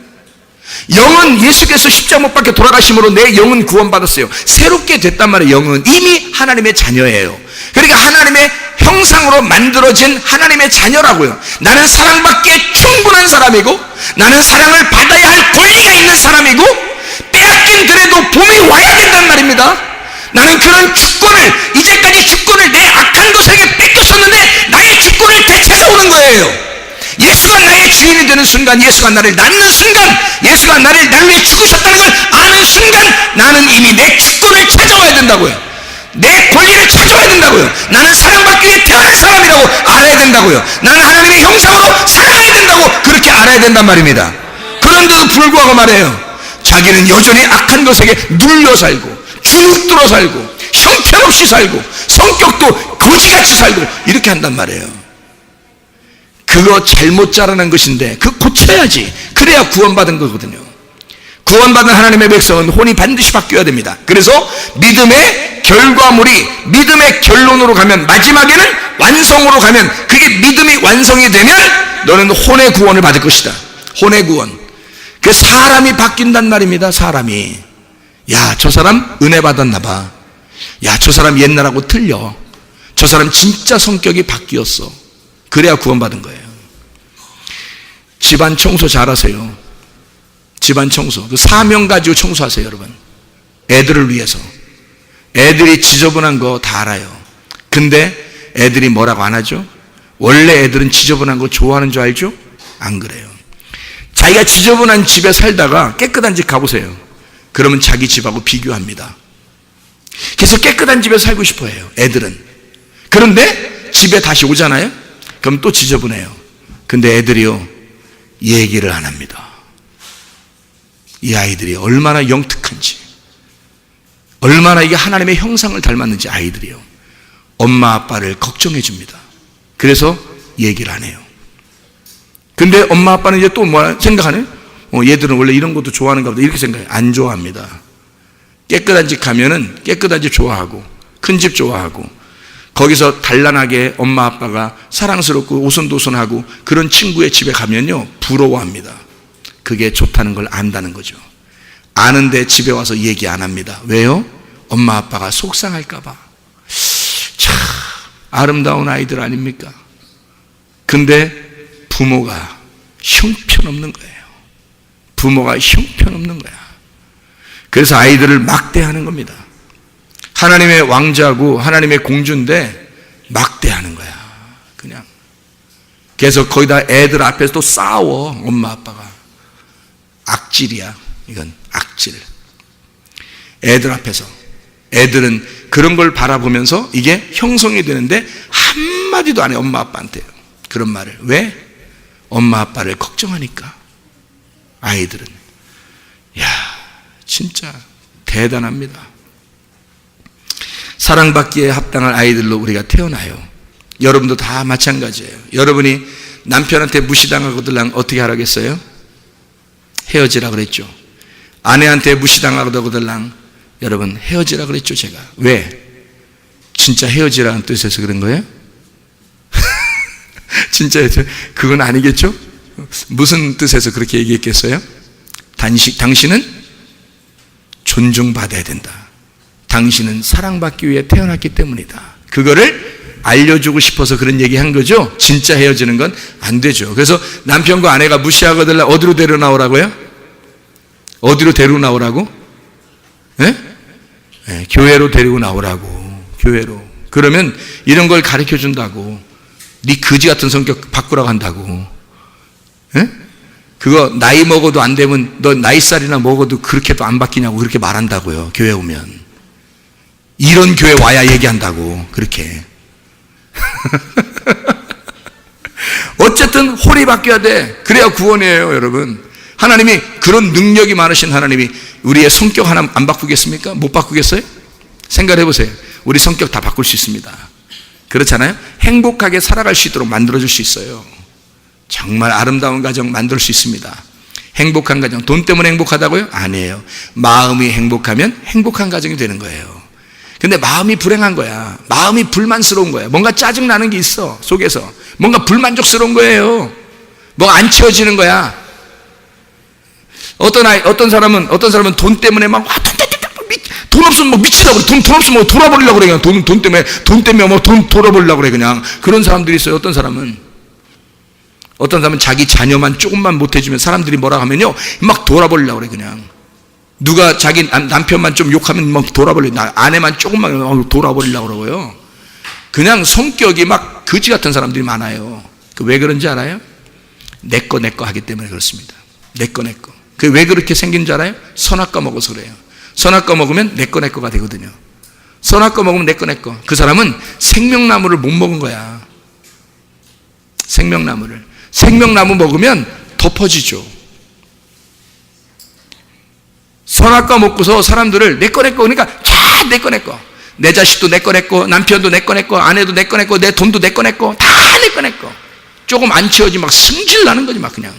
영은 예수께서 십자가 못 박혀 돌아가심으로 내 영은 구원받았어요. 새롭게 됐단 말이에요. 영은 이미 하나님의 자녀예요. 그러니까 하나님의 형상으로 만들어진 하나님의 자녀라고요. 나는 사랑받기에 충분한 사람이고, 나는 사랑을 받아야 할 권리가 있는 사람이고, 빼앗긴 그래도 봄이 와야 된단 말입니다. 나는 그런 주권을, 이제까지 주권을 내 악한 것에게 뺏겼었는데 나의 주권을 되찾아오는 거예요. 예수가 나의 주인이 되는 순간, 예수가 나를 낳는 순간, 예수가 나를 위해 죽으셨다는 걸 아는 순간, 나는 이미 내 주권을 찾아와야 된다고요. 내 권리를 찾아야 된다고요. 나는 사랑받기 위해 태어난 사람이라고 알아야 된다고요. 나는 하나님의 형상으로 살아가야 된다고 그렇게 알아야 된단 말입니다. 그런데도 불구하고 말해요, 자기는 여전히 악한 것에게 눌려 살고 주눅들어 살고 형편없이 살고 성격도 거지같이 살고 이렇게 한단 말이에요. 그거 잘못 자라는 것인데 그거 고쳐야지. 그래야 구원받은 거거든요. 구원받은 하나님의 백성은 혼이 반드시 바뀌어야 됩니다. 그래서 믿음의 결과물이 믿음의 결론으로 가면, 마지막에는 완성으로 가면, 그게 믿음이 완성이 되면 너는 혼의 구원을 받을 것이다. 혼의 구원. 그 사람이 바뀐단 말입니다. 사람이. 야, 저 사람 은혜 받았나 봐. 야, 저 사람 옛날하고 틀려. 저 사람 진짜 성격이 바뀌었어. 그래야 구원받은 거예요. 집안 청소 잘하세요. 집안 청소. 그 사명 가지고 청소하세요, 여러분. 애들을 위해서. 애들이 지저분한 거 다 알아요. 근데 애들이 뭐라고 안 하죠? 원래 애들은 지저분한 거 좋아하는 줄 알죠? 안 그래요. 자기가 지저분한 집에 살다가 깨끗한 집 가보세요. 그러면 자기 집하고 비교합니다. 그래서 깨끗한 집에 살고 싶어 해요, 애들은. 그런데 집에 다시 오잖아요? 그럼 또 지저분해요. 근데 애들이요, 얘기를 안 합니다. 이 아이들이 얼마나 영특한지, 얼마나 이게 하나님의 형상을 닮았는지 아이들이요, 엄마 아빠를 걱정해 줍니다. 그래서 얘기를 안 해요. 근데 엄마 아빠는 이제 또 뭐 생각하네? 얘들은 원래 이런 것도 좋아하는가 보다, 이렇게 생각해요. 안 좋아합니다. 깨끗한 집 가면은 깨끗한 집 좋아하고 큰 집 좋아하고, 거기서 단란하게 엄마 아빠가 사랑스럽고 오손도손하고 그런 친구의 집에 가면요, 부러워합니다. 그게 좋다는 걸 안다는 거죠. 아는데 집에 와서 얘기 안 합니다. 왜요? 엄마 아빠가 속상할까 봐. 참 아름다운 아이들 아닙니까? 근데 부모가 형편없는 거예요. 부모가 형편없는 거야. 그래서 아이들을 막대하는 겁니다. 하나님의 왕자고 하나님의 공주인데 막대하는 거야, 그냥. 그래서 거기다 애들 앞에서 또 싸워, 엄마 아빠가. 악질이야, 이건 악질. 애들 앞에서. 애들은 그런 걸 바라보면서 이게 형성이 되는데 한마디도 안 해, 엄마 아빠한테 그런 말을. 왜? 엄마 아빠를 걱정하니까. 아이들은. 야, 진짜 대단합니다. 사랑받기에 합당한 아이들로 우리가 태어나요. 여러분도 다 마찬가지예요. 여러분이 남편한테 무시당하거든 어떻게 하라겠어요? 헤어지라 그랬죠. 아내한테 무시당하거든 여러분 헤어지라 그랬죠, 제가. 왜? 진짜 헤어지라는 뜻에서 그런 거예요? 진짜 그건 아니겠죠? 무슨 뜻에서 그렇게 얘기했겠어요? 당신은 존중받아야 된다. 당신은 사랑받기 위해 태어났기 때문이다. 그거를 알려주고 싶어서 그런 얘기 한 거죠. 진짜 헤어지는 건 안 되죠. 그래서 남편과 아내가 무시하거든 어디로 데려 나오라고요? 어디로 데리고 나오라고? 네? 네, 교회로 데리고 나오라고. 교회로. 그러면 이런 걸 가르쳐 준다고. 네 거지 같은 성격 바꾸라고 한다고. 네? 그거 나이 먹어도 안 되면 너 나이살이나 먹어도 그렇게도 안 바뀌냐고 그렇게 말한다고요, 교회 오면. 이런 교회 와야 얘기한다고, 그렇게. 어쨌든 홀이 바뀌어야 돼. 그래야 구원이에요, 여러분. 하나님이 그런 능력이 많으신 하나님이 우리의 성격 하나 안 바꾸겠습니까? 못 바꾸겠어요? 생각해 보세요. 우리 성격 다 바꿀 수 있습니다. 그렇잖아요? 행복하게 살아갈 수 있도록 만들어줄 수 있어요. 정말 아름다운 가정 만들 수 있습니다. 행복한 가정. 돈 때문에 행복하다고요? 아니에요. 마음이 행복하면 행복한 가정이 되는 거예요. 근데 마음이 불행한 거야. 마음이 불만스러운 거야. 뭔가 짜증나는 게 있어, 속에서. 뭔가 불만족스러운 거예요. 뭐가 안 채워지는 거야. 어떤 사람은 돈 때문에 막, 돈 없으면 막 미치려고 그래. 돈 없으면 돌아버리려고 그래. 그냥 돈 때문에 뭐 돈 돌아버리려고 그래. 그냥. 그런 사람들이 있어요. 어떤 사람은 자기 자녀만 조금만 못해주면 사람들이 뭐라 하면요, 막 돌아버리려고 그래, 그냥. 누가 자기 남편만 좀 욕하면 막 돌아버리려고, 아내만 조금만 돌아버리려고 그러고요. 그냥 성격이 막 거지 같은 사람들이 많아요. 왜 그런지 알아요? 내 거 하기 때문에 그렇습니다. 내 거. 그 왜 그렇게 생긴 줄 알아요? 선악과 먹어서 그래요. 선악과 먹으면 내 거가 되거든요. 선악과 먹으면 내 거. 그 사람은 생명나무를 못 먹은 거야. 생명나무 먹으면 덮어지죠. 선악과 먹고서 사람들을 내 거, 그러니까 다 내 거. 내 자식도 내 거, 남편도 내 거, 아내도 내 거, 내 돈도 내 거, 다 내 거. 조금 안 채워지 막 승질 나는 거지, 막 그냥.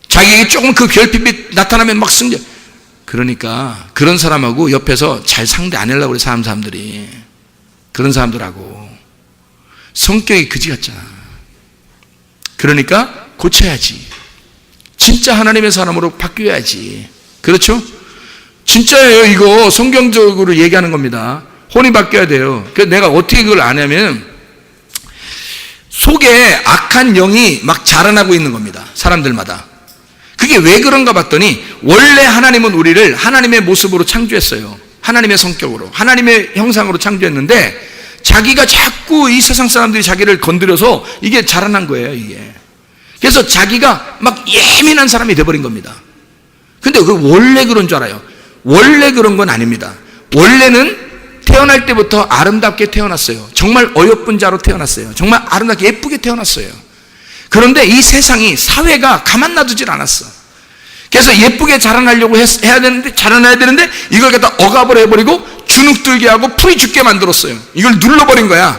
자기에게 조금 그 결핍이 나타나면 막 승질. 그러니까 그런 사람하고 옆에서 잘 상대 안 하려고 그래, 사람들이. 그런 사람들하고. 성격이 그지 같잖아. 그러니까 고쳐야지. 진짜 하나님의 사람으로 바뀌어야지. 그렇죠? 진짜예요. 이거 성경적으로 얘기하는 겁니다. 혼이 바뀌어야 돼요. 그래서 내가 어떻게 그걸 아냐면, 속에 악한 영이 막 자라나고 있는 겁니다. 사람들마다. 그게 왜 그런가 봤더니, 원래 하나님은 우리를 하나님의 모습으로 창조했어요. 하나님의 성격으로, 하나님의 형상으로 창조했는데, 자기가 자꾸 이 세상 사람들이 자기를 건드려서 이게 자라난 거예요, 이게. 그래서 자기가 막 예민한 사람이 돼버린 겁니다. 근데 그 원래 그런 줄 알아요. 원래 그런 건 아닙니다. 원래는 태어날 때부터 아름답게 태어났어요. 정말 어여쁜 자로 태어났어요. 정말 아름답게 예쁘게 태어났어요. 그런데 이 세상이, 사회가 가만 놔두질 않았어. 그래서 예쁘게 자라나려고 자라나야 되는데 이걸 갖다 억압을 해버리고 주눅들게 하고 풀이 죽게 만들었어요. 이걸 눌러버린 거야.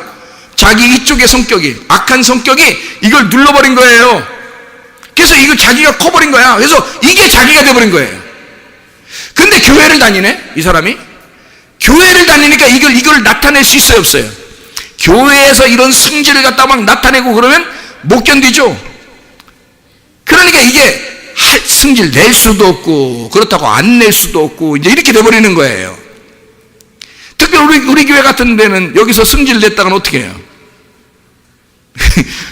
자기 이쪽의 성격이, 악한 성격이 이걸 눌러버린 거예요. 그래서 이거 자기가 커버린 거야. 그래서 이게 자기가 돼버린 거예요. 근데 교회를 다니네, 이 사람이. 교회를 다니니까 이걸 나타낼 수 있어요, 없어요? 교회에서 이런 승질을 갖다 막 나타내고 그러면 못 견디죠. 그러니까 이게 승질 낼 수도 없고, 그렇다고 안 낼 수도 없고, 이제 이렇게 돼버리는 거예요. 특별히 우리 교회 같은 데는 여기서 승질 냈다가는 어떻게 해요?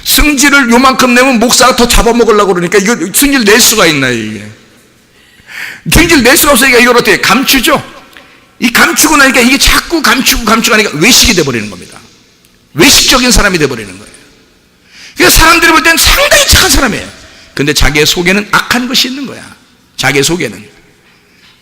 승질을 요만큼 내면 목사가 더 잡아먹으려고 그러니까 이거 승질 낼 수가 있나요, 이게? 승질 낼 수가 없으니까 이걸 어떻게 감추죠? 이 감추고 나니까 이게 자꾸 감추고 하니까 외식이 돼버리는 겁니다. 외식적인 사람이 돼버리는 거예요. 그래서 사람들이 볼 때는 상당히 착한 사람이에요. 근데 자기의 속에는 악한 것이 있는 거야. 자기의 속에는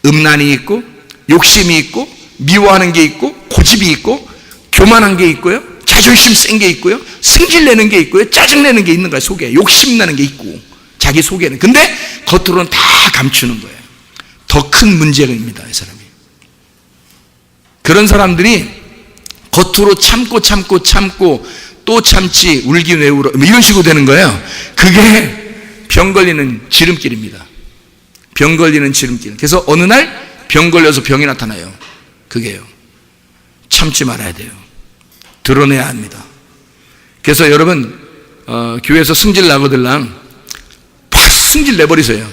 음란이 있고, 욕심이 있고, 미워하는 게 있고, 고집이 있고, 교만한 게 있고요, 자존심 센 게 있고요, 승질내는 게 있고요, 짜증내는 게 있는 거야. 속에 욕심나는 게 있고, 자기 속에는. 근데 겉으로는 다 감추는 거예요. 더 큰 문제입니다, 이 사람이. 그런 사람들이 겉으로 참고 또 참지, 울긴 왜 울어, 이런 식으로 되는 거예요. 그게 병 걸리는 지름길입니다. 병 걸리는 지름길. 그래서 어느 날 병 걸려서 병이 나타나요. 그게요. 참지 말아야 돼요. 드러내야 합니다. 그래서 여러분, 교회에서 승질 나거들랑 팍 승질 내버리세요.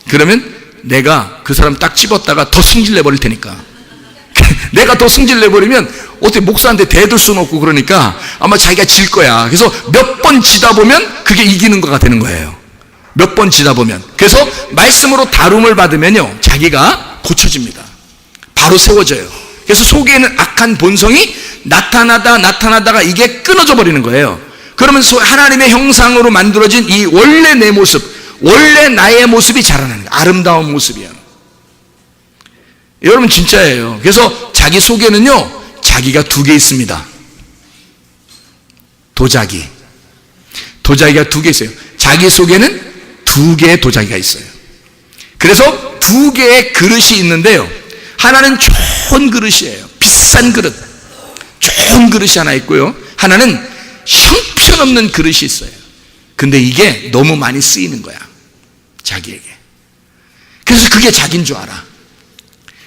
그러면 내가 그 사람 딱 집었다가 더 승질 내버릴 테니까. 내가 더 승질 내버리면 어떻게 목사한테 대들 수는 없고, 그러니까 아마 자기가 질 거야. 그래서 몇 번 지다 보면 그게 이기는 거가 되는 거예요. 몇 번 지다 보면. 그래서 말씀으로 다룸을 받으면요, 자기가 고쳐집니다. 바로 세워져요. 그래서 속에 있는 악한 본성이 나타나다가 이게 끊어져 버리는 거예요. 그러면 하나님의 형상으로 만들어진 이 원래 내 모습, 원래 나의 모습이 자라나는 거예요. 아름다운 모습이야. 여러분, 진짜예요. 그래서 자기 속에는요, 자기가 두 개 있습니다. 도자기가 두 개 있어요. 자기 속에는 두 개의 도자기가 있어요. 그래서 두 개의 그릇이 있는데요, 하나는 좋은 그릇이에요. 비싼 그릇, 좋은 그릇이 하나 있고요, 하나는 형편없는 그릇이 있어요. 근데 이게 너무 많이 쓰이는 거야, 자기에게. 그래서 그게 자기인 줄 알아.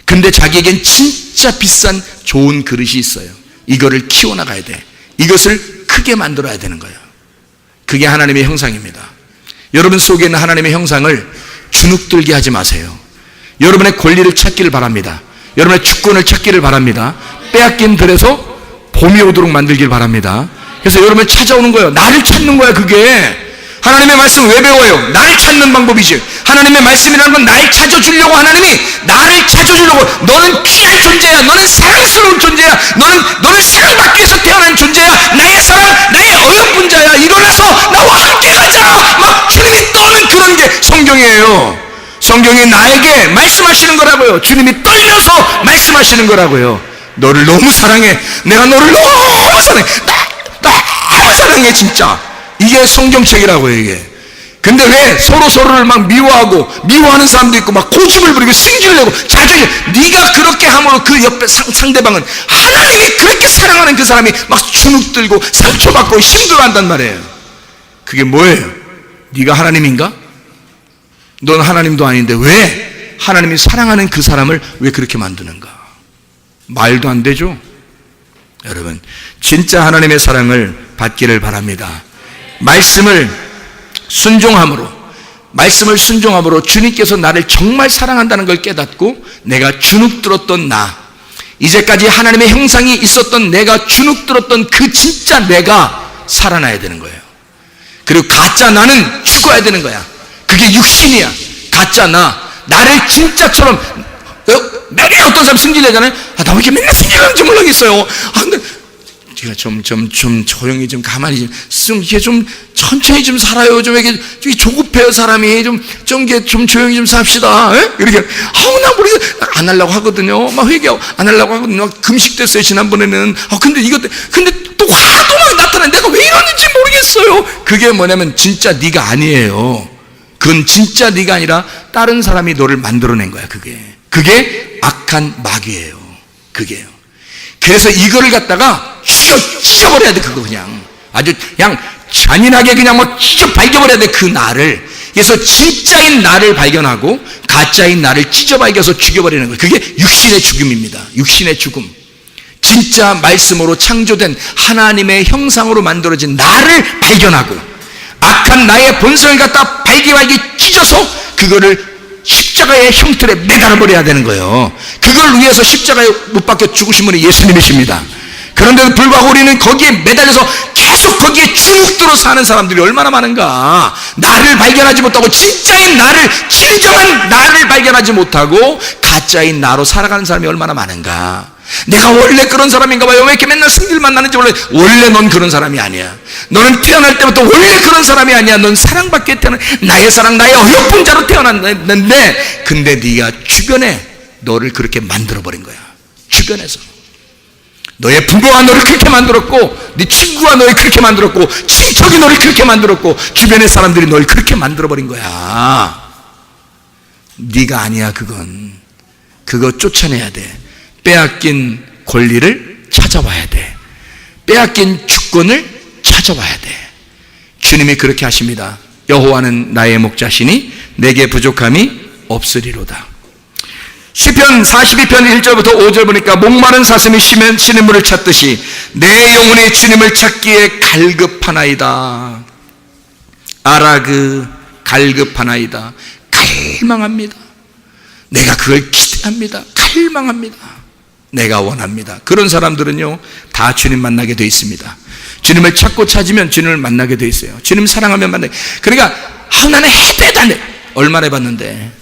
근데 자기에겐 진짜 비싼 좋은 그릇이 있어요. 이거를 키워나가야 돼. 이것을 크게 만들어야 되는 거예요. 그게 하나님의 형상입니다. 여러분 속에 있는 하나님의 형상을 주눅들게 하지 마세요. 여러분의 권리를 찾기를 바랍니다. 여러분의 주권을 찾기를 바랍니다. 빼앗긴 들에서 봄이 오도록 만들길 바랍니다. 그래서 여러분을 찾아오는 거예요. 나를 찾는 거야, 그게. 하나님의 말씀 왜 배워요? 나를 찾는 방법이지. 하나님의 말씀이라는 건 날 찾아주려고, 하나님이 나를 찾아주려고. 너는 귀한 존재야. 너는 사랑스러운 존재야. 너는 사랑받기 위해서 태어난 존재야. 나의 사랑, 나의 어여쁜 자야. 일어나서 나와 함께 가자. 막 주님이 떠는 그런 게 성경이에요. 성경이 나에게 말씀하시는 거라고요. 주님이 떨려서 말씀하시는 거라고요. 너를 너무 사랑해. 내가 너를 너무 사랑해. 너무 사랑해 진짜. 이게 성경책이라고요 이게. 근데 왜 서로를 막 미워하는 사람도 있고 막 고집을 부리고 승질을 내고 자존심. 네가 그렇게 함으로 그 옆에 상대방은 하나님이 그렇게 사랑하는 그 사람이 막 주눅들고 상처받고 힘들어한단 말이에요. 그게 뭐예요? 네가 하나님인가? 넌 하나님도 아닌데 왜 하나님이 사랑하는 그 사람을 왜 그렇게 만드는가? 말도 안 되죠. 여러분, 진짜 하나님의 사랑을 받기를 바랍니다. 말씀을 순종함으로 주님께서 나를 정말 사랑한다는 걸 깨닫고 내가 주눅들었던 나, 이제까지 하나님의 형상이 있었던 내가 주눅들었던 그 진짜 내가 살아나야 되는 거예요. 그리고 가짜 나는 죽어야 되는 거야. 그게 육신이야. 가짜 나를 진짜처럼. 매일 어떤 사람 승질내잖아요. 나 왜 이렇게 맨날 승질내는지 모르겠어요. 근데 제가 좀 조용히 좀 가만히 이게 좀 천천히 좀 살아요. 좀 이렇게 조급해요 사람이. 좀 조용히 좀 삽시다. 이렇게 나 모르겠어. 안 하려고 하거든요. 막 회개하고 안 하려고 하거든요. 막 금식됐어요 지난번에는. 근데 또 화도 막 나타나. 내가 왜 이러는지 모르겠어요. 그게 뭐냐면 진짜 네가 아니에요. 그건 진짜 네가 아니라 다른 사람이 너를 만들어낸 거야. 그게 악한 마귀예요. 그게요. 그래서 이거를 갖다가 찢어버려야 돼. 그거 그냥 아주 그냥 잔인하게 그냥 뭐 찢어 발견버려야 돼. 그 나를. 그래서 진짜인 나를 발견하고 가짜인 나를 찢어 발견해서 죽여버리는 거예요. 그게 육신의 죽음입니다. 육신의 죽음. 진짜 말씀으로 창조된 하나님의 형상으로 만들어진 나를 발견하고 악한 나의 본성을 갖다 발기발기 찢어서 그거를 십자가의 형틀에 매달아버려야 되는 거예요. 그걸 위해서 십자가에 못 박혀 죽으신 분이 예수님이십니다. 그런데도 불구하고 우리는 거기에 매달려서 계속 거기에 주눅들어 사는 사람들이 얼마나 많은가. 나를 발견하지 못하고 진짜인 나를, 진정한 나를 발견하지 못하고 가짜인 나로 살아가는 사람이 얼마나 많은가. 내가 원래 그런 사람인가 봐요. 왜 이렇게 맨날 승질만 나는지 몰라요. 원래 넌 그런 사람이 아니야. 너는 태어날 때부터 원래 그런 사람이 아니야. 넌 사랑받게 태어난 나의 사랑, 나의 어여쁜 자로 태어났는데, 근데 네가 주변에 너를 그렇게 만들어버린 거야. 주변에서 너의 부모가 너를 그렇게 만들었고, 네 친구가 너를 그렇게 만들었고, 친척이 너를 그렇게 만들었고, 주변의 사람들이 너를 그렇게 만들어버린 거야. 네가 아니야. 그거 쫓아내야 돼. 빼앗긴 권리를 찾아와야 돼. 빼앗긴 주권을 찾아와야 돼. 주님이 그렇게 하십니다. 여호와는 나의 목자시니 내게 부족함이 없으리로다. 시편 42편 1절부터 5절 보니까 목마른 사슴이 쉬는 물을 찾듯이 내 영혼이 주님을 찾기에 갈급하나이다. 갈급하나이다. 갈망합니다. 내가 그걸 기대합니다. 갈망합니다. 내가 원합니다. 그런 사람들은요 다 주님 만나게 돼 있습니다. 주님을 찾으면 주님을 만나게 돼 있어요. 주님 사랑하면 만나게. 그러니까 나는 해도 안 돼. 얼마나 해봤는데.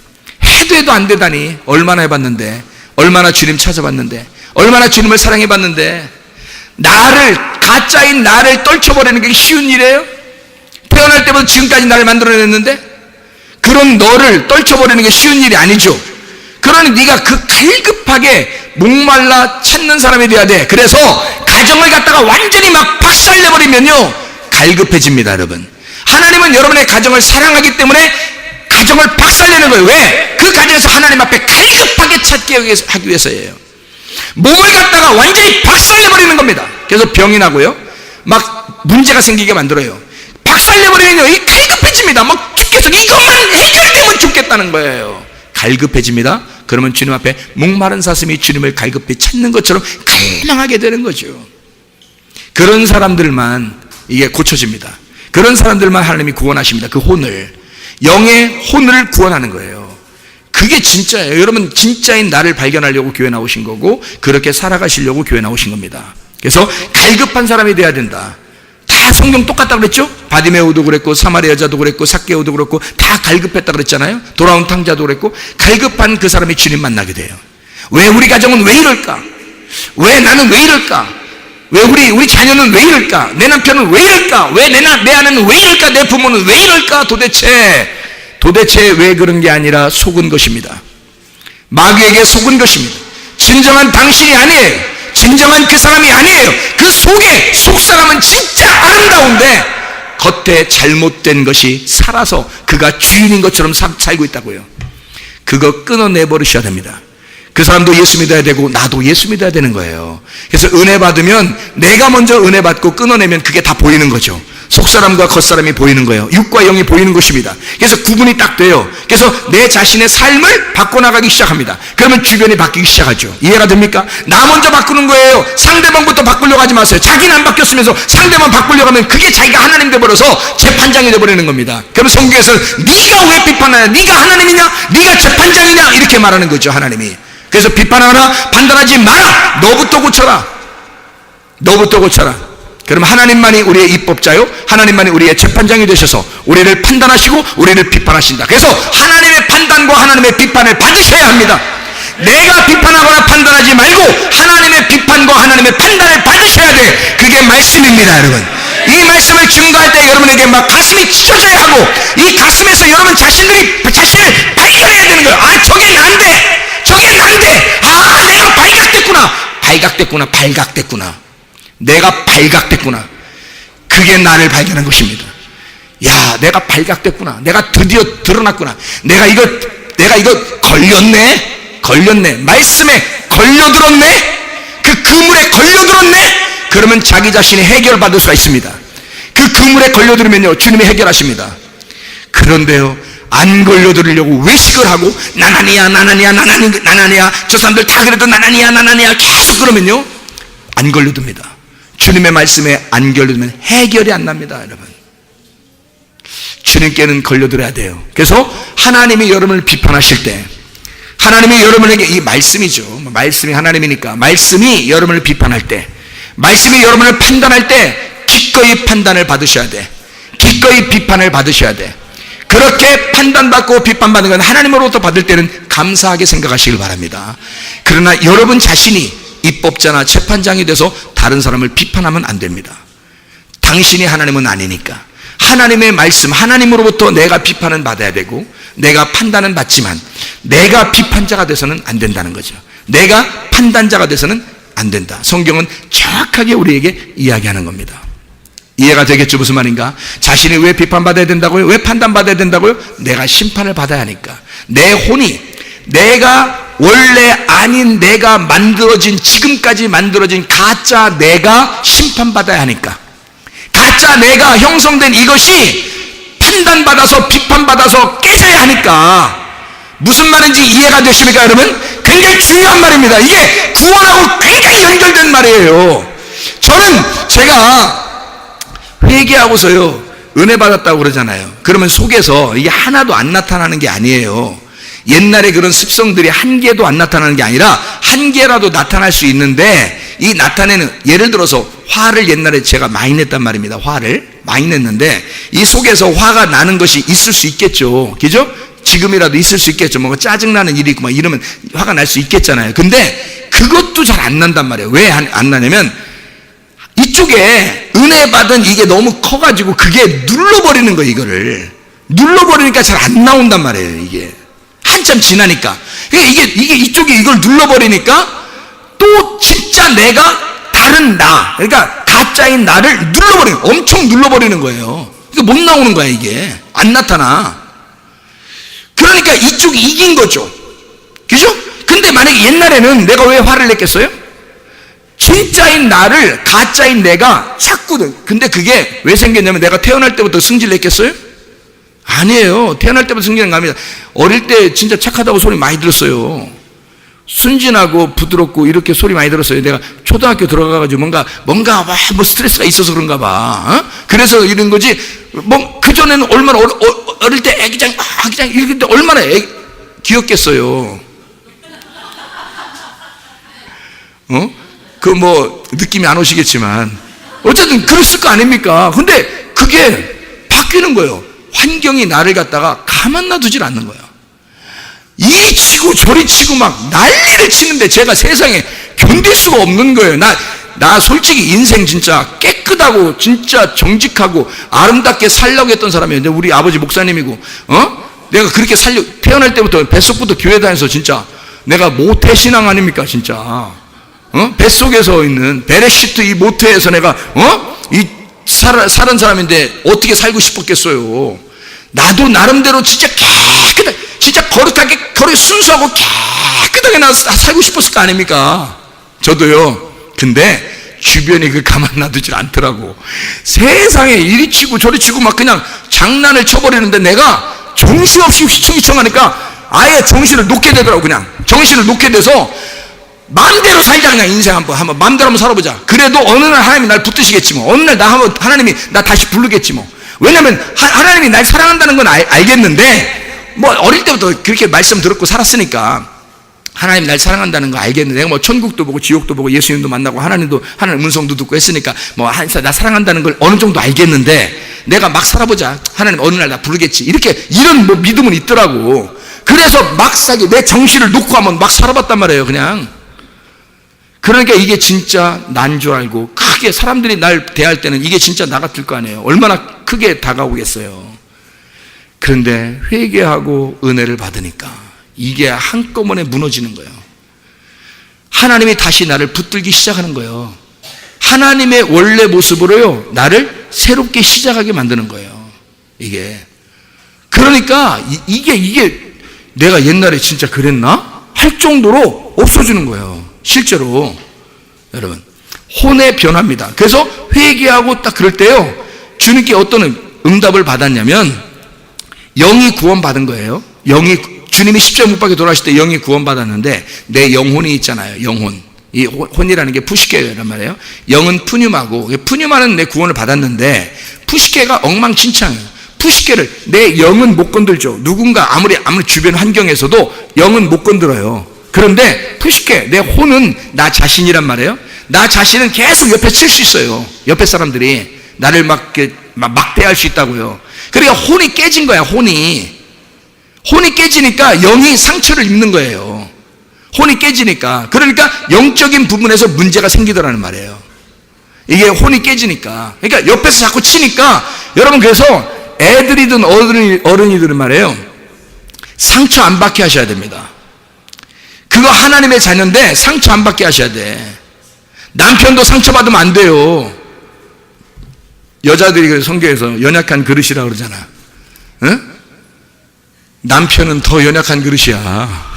해도 안 되다니. 얼마나 해봤는데. 얼마나 주님 찾아봤는데. 얼마나 주님을 사랑해봤는데. 가짜인 나를 떨쳐버리는 게 쉬운 일이에요? 태어날 때부터 지금까지 나를 만들어냈는데 그런 너를 떨쳐버리는 게 쉬운 일이 아니죠. 그러니 네가 그 갈급하게 목말라 찾는 사람이 돼야 돼. 그래서 가정을 갖다가 완전히 막 박살내버리면요 갈급해집니다. 여러분, 하나님은 여러분의 가정을 사랑하기 때문에 가정을 박살내는 거예요. 왜? 그 가정에서 하나님 앞에 갈급하게 찾게 하기 위해서예요. 몸을 갖다가 완전히 박살내버리는 겁니다. 그래서 병이 나고요 막 문제가 생기게 만들어요. 박살내버리면요 이 갈급해집니다. 막 죽겠어. 이것만 해결되면 죽겠다는 거예요. 갈급해집니다. 그러면 주님 앞에 목마른 사슴이 주님을 갈급히 찾는 것처럼 갈망하게 되는 거죠. 그런 사람들만 이게 고쳐집니다. 그런 사람들만 하나님이 구원하십니다. 그 혼을, 영의 혼을 구원하는 거예요. 그게 진짜예요. 여러분, 진짜인 나를 발견하려고 교회 나오신 거고 그렇게 살아가시려고 교회 나오신 겁니다. 그래서 갈급한 사람이 돼야 된다. 다 성경 똑같다고 그랬죠? 바디메오도 그랬고 사마리아 여자도 그랬고 삭개오도 그랬고 다 갈급했다 그랬잖아요. 돌아온 탕자도 그랬고 갈급한 그 사람이 주님 만나게 돼요. 왜 우리 가정은 왜 이럴까? 왜 나는 왜 이럴까? 왜 우리 자녀는 왜 이럴까? 내 남편은 왜 이럴까? 왜 내 아내는 왜 이럴까? 내 부모는 왜 이럴까? 도대체 왜 그런 게 아니라 속은 것입니다. 마귀에게 속은 것입니다. 진정한 당신이 아니에요. 진정한 그 사람이 아니에요. 그 속에 속사람은 진짜 아름다운데 겉에 잘못된 것이 살아서 그가 주인인 것처럼 살고 있다고요. 그거 끊어내버리셔야 됩니다. 그 사람도 예수 믿어야 되고 나도 예수 믿어야 되는 거예요. 그래서 은혜 받으면 내가 먼저 은혜 받고 끊어내면 그게 다 보이는 거죠. 속사람과 겉사람이 보이는 거예요. 육과 영이 보이는 것입니다. 그래서 구분이 딱 돼요. 그래서 내 자신의 삶을 바꿔나가기 시작합니다. 그러면 주변이 바뀌기 시작하죠. 이해가 됩니까? 나 먼저 바꾸는 거예요. 상대방부터 바꾸려고 하지 마세요. 자기는 안 바뀌었으면서 상대방 바꾸려고 하면 그게 자기가 하나님 되버려서 재판장이 되버리는 겁니다. 그럼 성경에서는 네가 왜 비판하냐? 네가 하나님이냐? 네가 재판장이냐? 이렇게 말하는 거죠. 하나님이. 그래서 비판하거나 판단하지 마라. 너부터 고쳐라. 너부터 고쳐라. 그럼 하나님만이 우리의 입법자요, 하나님만이 우리의 재판장이 되셔서 우리를 판단하시고 우리를 비판하신다. 그래서 하나님의 판단과 하나님의 비판을 받으셔야 합니다. 내가 비판하거나 판단하지 말고 하나님의 비판과 하나님의 판단을 받으셔야 돼. 그게 말씀입니다. 여러분, 이 말씀을 증거할 때 여러분에게 막 가슴이 찢어져야 하고, 이 가슴에서 여러분 자신을 발견해야 되는 거예요. 아, 저게 난데, 저게 난데, 아, 내가 발각됐구나. 내가 발각됐구나. 그게 나를 발견한 것입니다. 야, 내가 발각됐구나. 내가 드디어 드러났구나. 내가 이거 걸렸네. 말씀에 걸려들었네. 그 그물에 걸려들었네. 그러면 자기 자신이 해결받을 수가 있습니다. 그 그물에 걸려들면요, 주님이 해결하십니다. 그런데요, 안 걸려들으려고 외식을 하고 나나니야 저 사람들 다 그래도 나나니야 계속 그러면요, 안 걸려듭니다. 주님의 말씀에 안 걸려들면 해결이 안 납니다. 여러분, 주님께는 걸려들어야 돼요. 그래서 하나님이 여러분을 비판하실 때, 하나님이 여러분에게, 이 말씀이죠, 말씀이 하나님이니까, 말씀이 여러분을 비판할 때, 말씀이 여러분을 판단할 때 기꺼이 판단을 받으셔야 돼. 기꺼이 비판을 받으셔야 돼. 그렇게 판단받고 비판받는 건 하나님으로부터 받을 때는 감사하게 생각하시길 바랍니다. 그러나 여러분 자신이 입법자나 재판장이 돼서 다른 사람을 비판하면 안 됩니다. 당신이 하나님은 아니니까. 하나님의 말씀, 하나님으로부터 내가 비판은 받아야 되고 내가 판단은 받지만 내가 비판자가 돼서는 안 된다는 거죠. 내가 판단자가 돼서는 안 된다. 성경은 정확하게 우리에게 이야기하는 겁니다. 이해가 되겠죠? 무슨 말인가? 자신이 왜 비판받아야 된다고요? 왜 판단받아야 된다고요? 내가 심판을 받아야 하니까. 내 혼이, 내가 원래 아닌 내가 만들어진, 지금까지 만들어진 가짜 내가 심판받아야 하니까. 가짜 내가 형성된 이것이 판단받아서 비판받아서 깨져야 하니까. 무슨 말인지 이해가 되십니까, 여러분? 굉장히 중요한 말입니다. 이게 구원하고 굉장히 연결된 말이에요. 저는 제가 회개하고서요, 은혜 받았다고 그러잖아요. 그러면 속에서 이게 하나도 안 나타나는 게 아니에요. 옛날에 그런 습성들이 한 개도 안 나타나는 게 아니라 한 개라도 나타날 수 있는데, 이 나타내는, 예를 들어서 화를 옛날에 제가 많이 냈단 말입니다. 화를 많이 냈는데 이 속에서 화가 나는 것이 있을 수 있겠죠. 그죠? 지금이라도 있을 수 있겠죠. 뭔가 짜증나는 일이 있고 막 이러면 화가 날 수 있겠잖아요. 근데 그것도 잘 안 난단 말이에요. 왜 안 나냐면 이쪽에 은혜 받은 이게 너무 커가지고 그게 눌러버리는 거예요. 이거를 눌러버리니까 잘 안 나온단 말이에요. 이게 한참 지나니까 이게 이쪽에 이걸 눌러버리니까 또 진짜 내가 다른 나, 그러니까 가짜인 나를 눌러버리는, 엄청 눌러버리는 거예요. 이게 못 나오는 거야. 이게 안 나타나. 그러니까 이쪽이 이긴 거죠. 그죠? 근데 만약에 옛날에는 내가 왜 화를 냈겠어요? 진짜인 나를 가짜인 내가 자꾸, 근데 그게 왜 생겼냐면 내가 태어날 때부터 승질 냈겠어요? 아니에요. 태어날 때부터 승질은 갑니다. 어릴 때 진짜 착하다고 소리 많이 들었어요. 순진하고 부드럽고 이렇게 소리 많이 들었어요. 내가 초등학교 들어가가지고 뭔가 뭐 스트레스가 있어서 그런가 봐. 그래서 이런 거지. 뭐 그전에는 얼마나 어릴 때 애기장 이럴 때 얼마나 귀엽겠어요. 그 뭐 느낌이 안 오시겠지만 어쨌든 그랬을 거 아닙니까? 근데 그게 바뀌는 거예요. 환경이 나를 갖다가 가만 놔두질 않는 거예요. 이리 치고 저리 치고 막 난리를 치는데 제가 세상에 견딜 수가 없는 거예요. 나 솔직히 인생 진짜 깨끗하고 진짜 정직하고 아름답게 살려고 했던 사람이에요. 우리 아버지 목사님이고, 내가 그렇게 태어날 때부터 뱃속부터 교회 다녀서 진짜 내가 모태신앙 아닙니까, 진짜. 뱃속에서 있는 베레시트 이 모태에서 내가 이 살은 사람인데 어떻게 살고 싶었겠어요. 나도 나름대로 진짜 깨끗하게, 진짜 거룩하게 순수하고 깨끗하게 나 살고 싶었을 거 아닙니까? 저도요. 근데 주변이 그 가만 놔두질 않더라고. 세상에 이리 치고 저리 치고 막 그냥 장난을 쳐버리는데 내가 정신없이 휘청휘청하니까 아예 정신을 놓게 되더라고. 그냥 정신을 놓게 돼서 마음대로 살자. 그냥 인생 한번 마음대로 한번 살아보자. 그래도 어느 날 하나님이 날 붙드시겠지 뭐. 어느 날 하나님이 나 다시 부르겠지 뭐. 왜냐면 하나님이 날 사랑한다는 건 알겠는데, 뭐 어릴 때부터 그렇게 말씀 들었고 살았으니까 하나님 날 사랑한다는 거 알겠는데, 내가 뭐 천국도 보고 지옥도 보고 예수님도 만나고 하나님 음성도 듣고 했으니까 뭐 나 사랑한다는 걸 어느 정도 알겠는데, 내가 막 살아보자. 하나님 어느 날 나 부르겠지. 이런 뭐 믿음은 있더라고. 그래서 막사기 내 정신을 놓고 한번 막 살아봤단 말이에요. 그냥. 그러니까 이게 진짜 난 줄 알고, 크게 사람들이 날 대할 때는 이게 진짜 나 같을 거 아니에요. 얼마나 크게 다가오겠어요. 그런데 회개하고 은혜를 받으니까 이게 한꺼번에 무너지는 거예요. 하나님이 다시 나를 붙들기 시작하는 거예요. 하나님의 원래 모습으로요, 나를 새롭게 시작하게 만드는 거예요. 이게. 그러니까 이게 내가 옛날에 진짜 그랬나? 할 정도로 없어지는 거예요. 실제로. 여러분, 혼의 변화입니다. 그래서 회개하고 딱 그럴 때요, 주님께 어떤 응답을 받았냐면, 영이 구원받은 거예요. 주님이 십자가 못 박혀 돌아가실 때 영이 구원받았는데, 내 영혼이 있잖아요. 영혼. 이 혼이라는 게 푸시케란 말이에요. 영은 푸뉴마고, 푸뉴마는 내 구원을 받았는데 푸시케가 엉망진창이에요. 푸시케를 내 영은 못 건들죠. 누군가 아무리 주변 환경에서도 영은 못 건드려요. 그런데 푸시케, 내 혼은 나 자신이란 말이에요. 나 자신은 계속 옆에 칠 수 있어요. 옆에 사람들이 나를 막대할 수 있다고요. 그러니까 혼이 깨진 거야. 혼이 깨지니까 영이 상처를 입는 거예요. 혼이 깨지니까. 그러니까 영적인 부분에서 문제가 생기더라는 말이에요. 이게 혼이 깨지니까. 그러니까 옆에서 자꾸 치니까, 여러분, 그래서 애들이든 어른이든 말이에요, 상처 안 받게 하셔야 됩니다. 그거 하나님의 자녀인데 상처 안 받게 하셔야 돼. 남편도 상처받으면 안 돼요. 여자들이 성경에서 연약한 그릇이라고 그러잖아. 응? 남편은 더 연약한 그릇이야.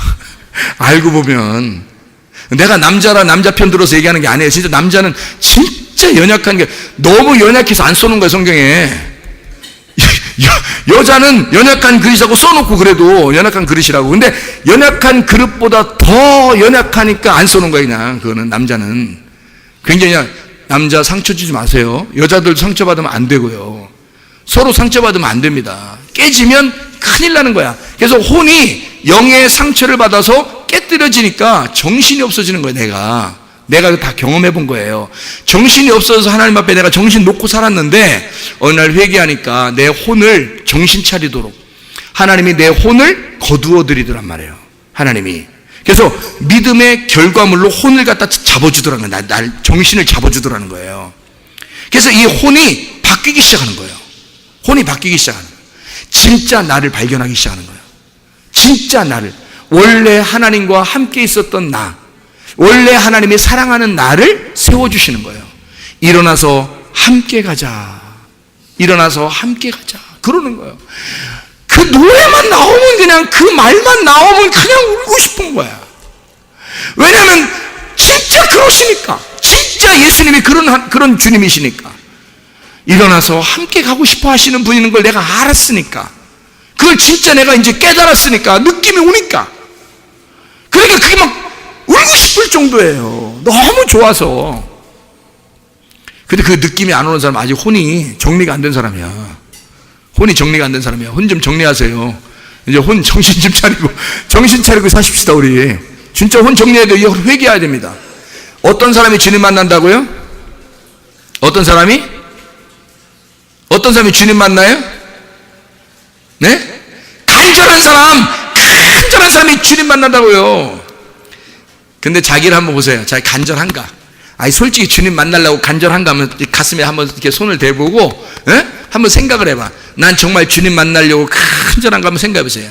알고 보면. 내가 남자라 남자 편 들어서 얘기하는 게 아니에요. 진짜 남자는 진짜 연약한 게, 너무 연약해서 안 쏘는 거예요, 성경에. 여자는 연약한 그릇이라고 써놓고 그래도 연약한 그릇이라고. 근데 연약한 그릇보다 더 연약하니까 안 쏘는 거예요, 그냥. 그거는 남자는. 굉장히, 남자 상처 주지 마세요. 여자들 상처받으면 안 되고요. 서로 상처받으면 안 됩니다. 깨지면 큰일 나는 거야. 그래서 혼이 영의 상처를 받아서 깨뜨려지니까 정신이 없어지는 거예요. 내가 다 경험해 본 거예요. 정신이 없어서 하나님 앞에 내가 정신 놓고 살았는데, 어느 날 회개하니까 내 혼을 정신 차리도록 하나님이 내 혼을 거두어 드리더란 말이에요. 하나님이. 그래서 믿음의 결과물로 혼을 갖다 잡아주더라는 거예요. 날 정신을 잡아주더라는 거예요. 그래서 이 혼이 바뀌기 시작하는 거예요. 혼이 바뀌기 시작하는 거예요. 진짜 나를 발견하기 시작하는 거예요. 진짜 나를, 원래 하나님과 함께 있었던 나, 원래 하나님이 사랑하는 나를 세워주시는 거예요. 일어나서 함께 가자. 일어나서 함께 가자. 그러는 거예요. 그 노래만 나오면, 그냥 그 말만 나오면 그냥 울고 싶은 거야. 왜냐하면 진짜 그러시니까. 진짜 예수님이 그런 주님이시니까. 일어나서 함께 가고 싶어 하시는 분인 걸 내가 알았으니까. 그걸 진짜 내가 이제 깨달았으니까. 느낌이 오니까. 그러니까 그게 막 울고 싶을 정도예요. 너무 좋아서. 근데 그 느낌이 안 오는 사람, 아직 혼이 정리가 안 된 사람이야. 혼이 정리가 안 된 사람이야. 혼 좀 정리하세요. 이제 혼 정신 좀 차리고, 정신 차리고 사십시다, 우리. 진짜 혼 정리해야 돼요. 회개해야 됩니다. 어떤 사람이 주님 만난다고요? 어떤 사람이 주님 만나요? 네? 간절한 사람이 주님 만난다고요. 근데 자기를 한번 보세요. 자기 간절한가? 아니, 솔직히 주님 만나려고 간절한가 하면 가슴에 한번 이렇게 손을 대보고, 한번 생각을 해봐. 난 정말 주님 만나려고 간절한가 한번 생각해 보세요.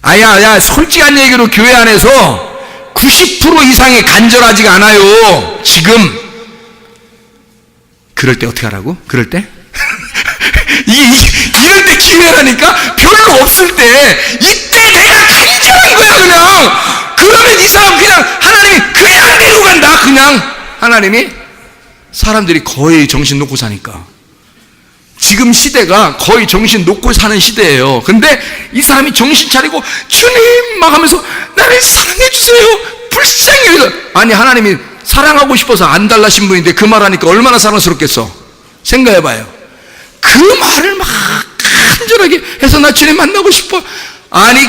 야, 솔직한 얘기로 교회 안에서 90% 이상이 간절하지가 않아요. 지금. 그럴 때 어떻게 하라고? 그럴 때? 이럴 때 기회라니까. 별로 없을 때 이때 내가 간절한 거야 그냥. 그러면 이 사람 그냥 하나님이 그냥 데리고 간다. 그냥 하나님이. 사람들이 거의 정신 놓고 사니까. 지금 시대가 거의 정신 놓고 사는 시대예요. 근데 이 사람이 정신 차리고 주님 막 하면서 나를 사랑해 주세요. 불쌍해요. 아니 하나님이 사랑하고 싶어서 안 달라신 분인데 그 말하니까 얼마나 사랑스럽겠어. 생각해봐요. 그 말을 막 간절하게 해서 나 주님 만나고 싶어. 아니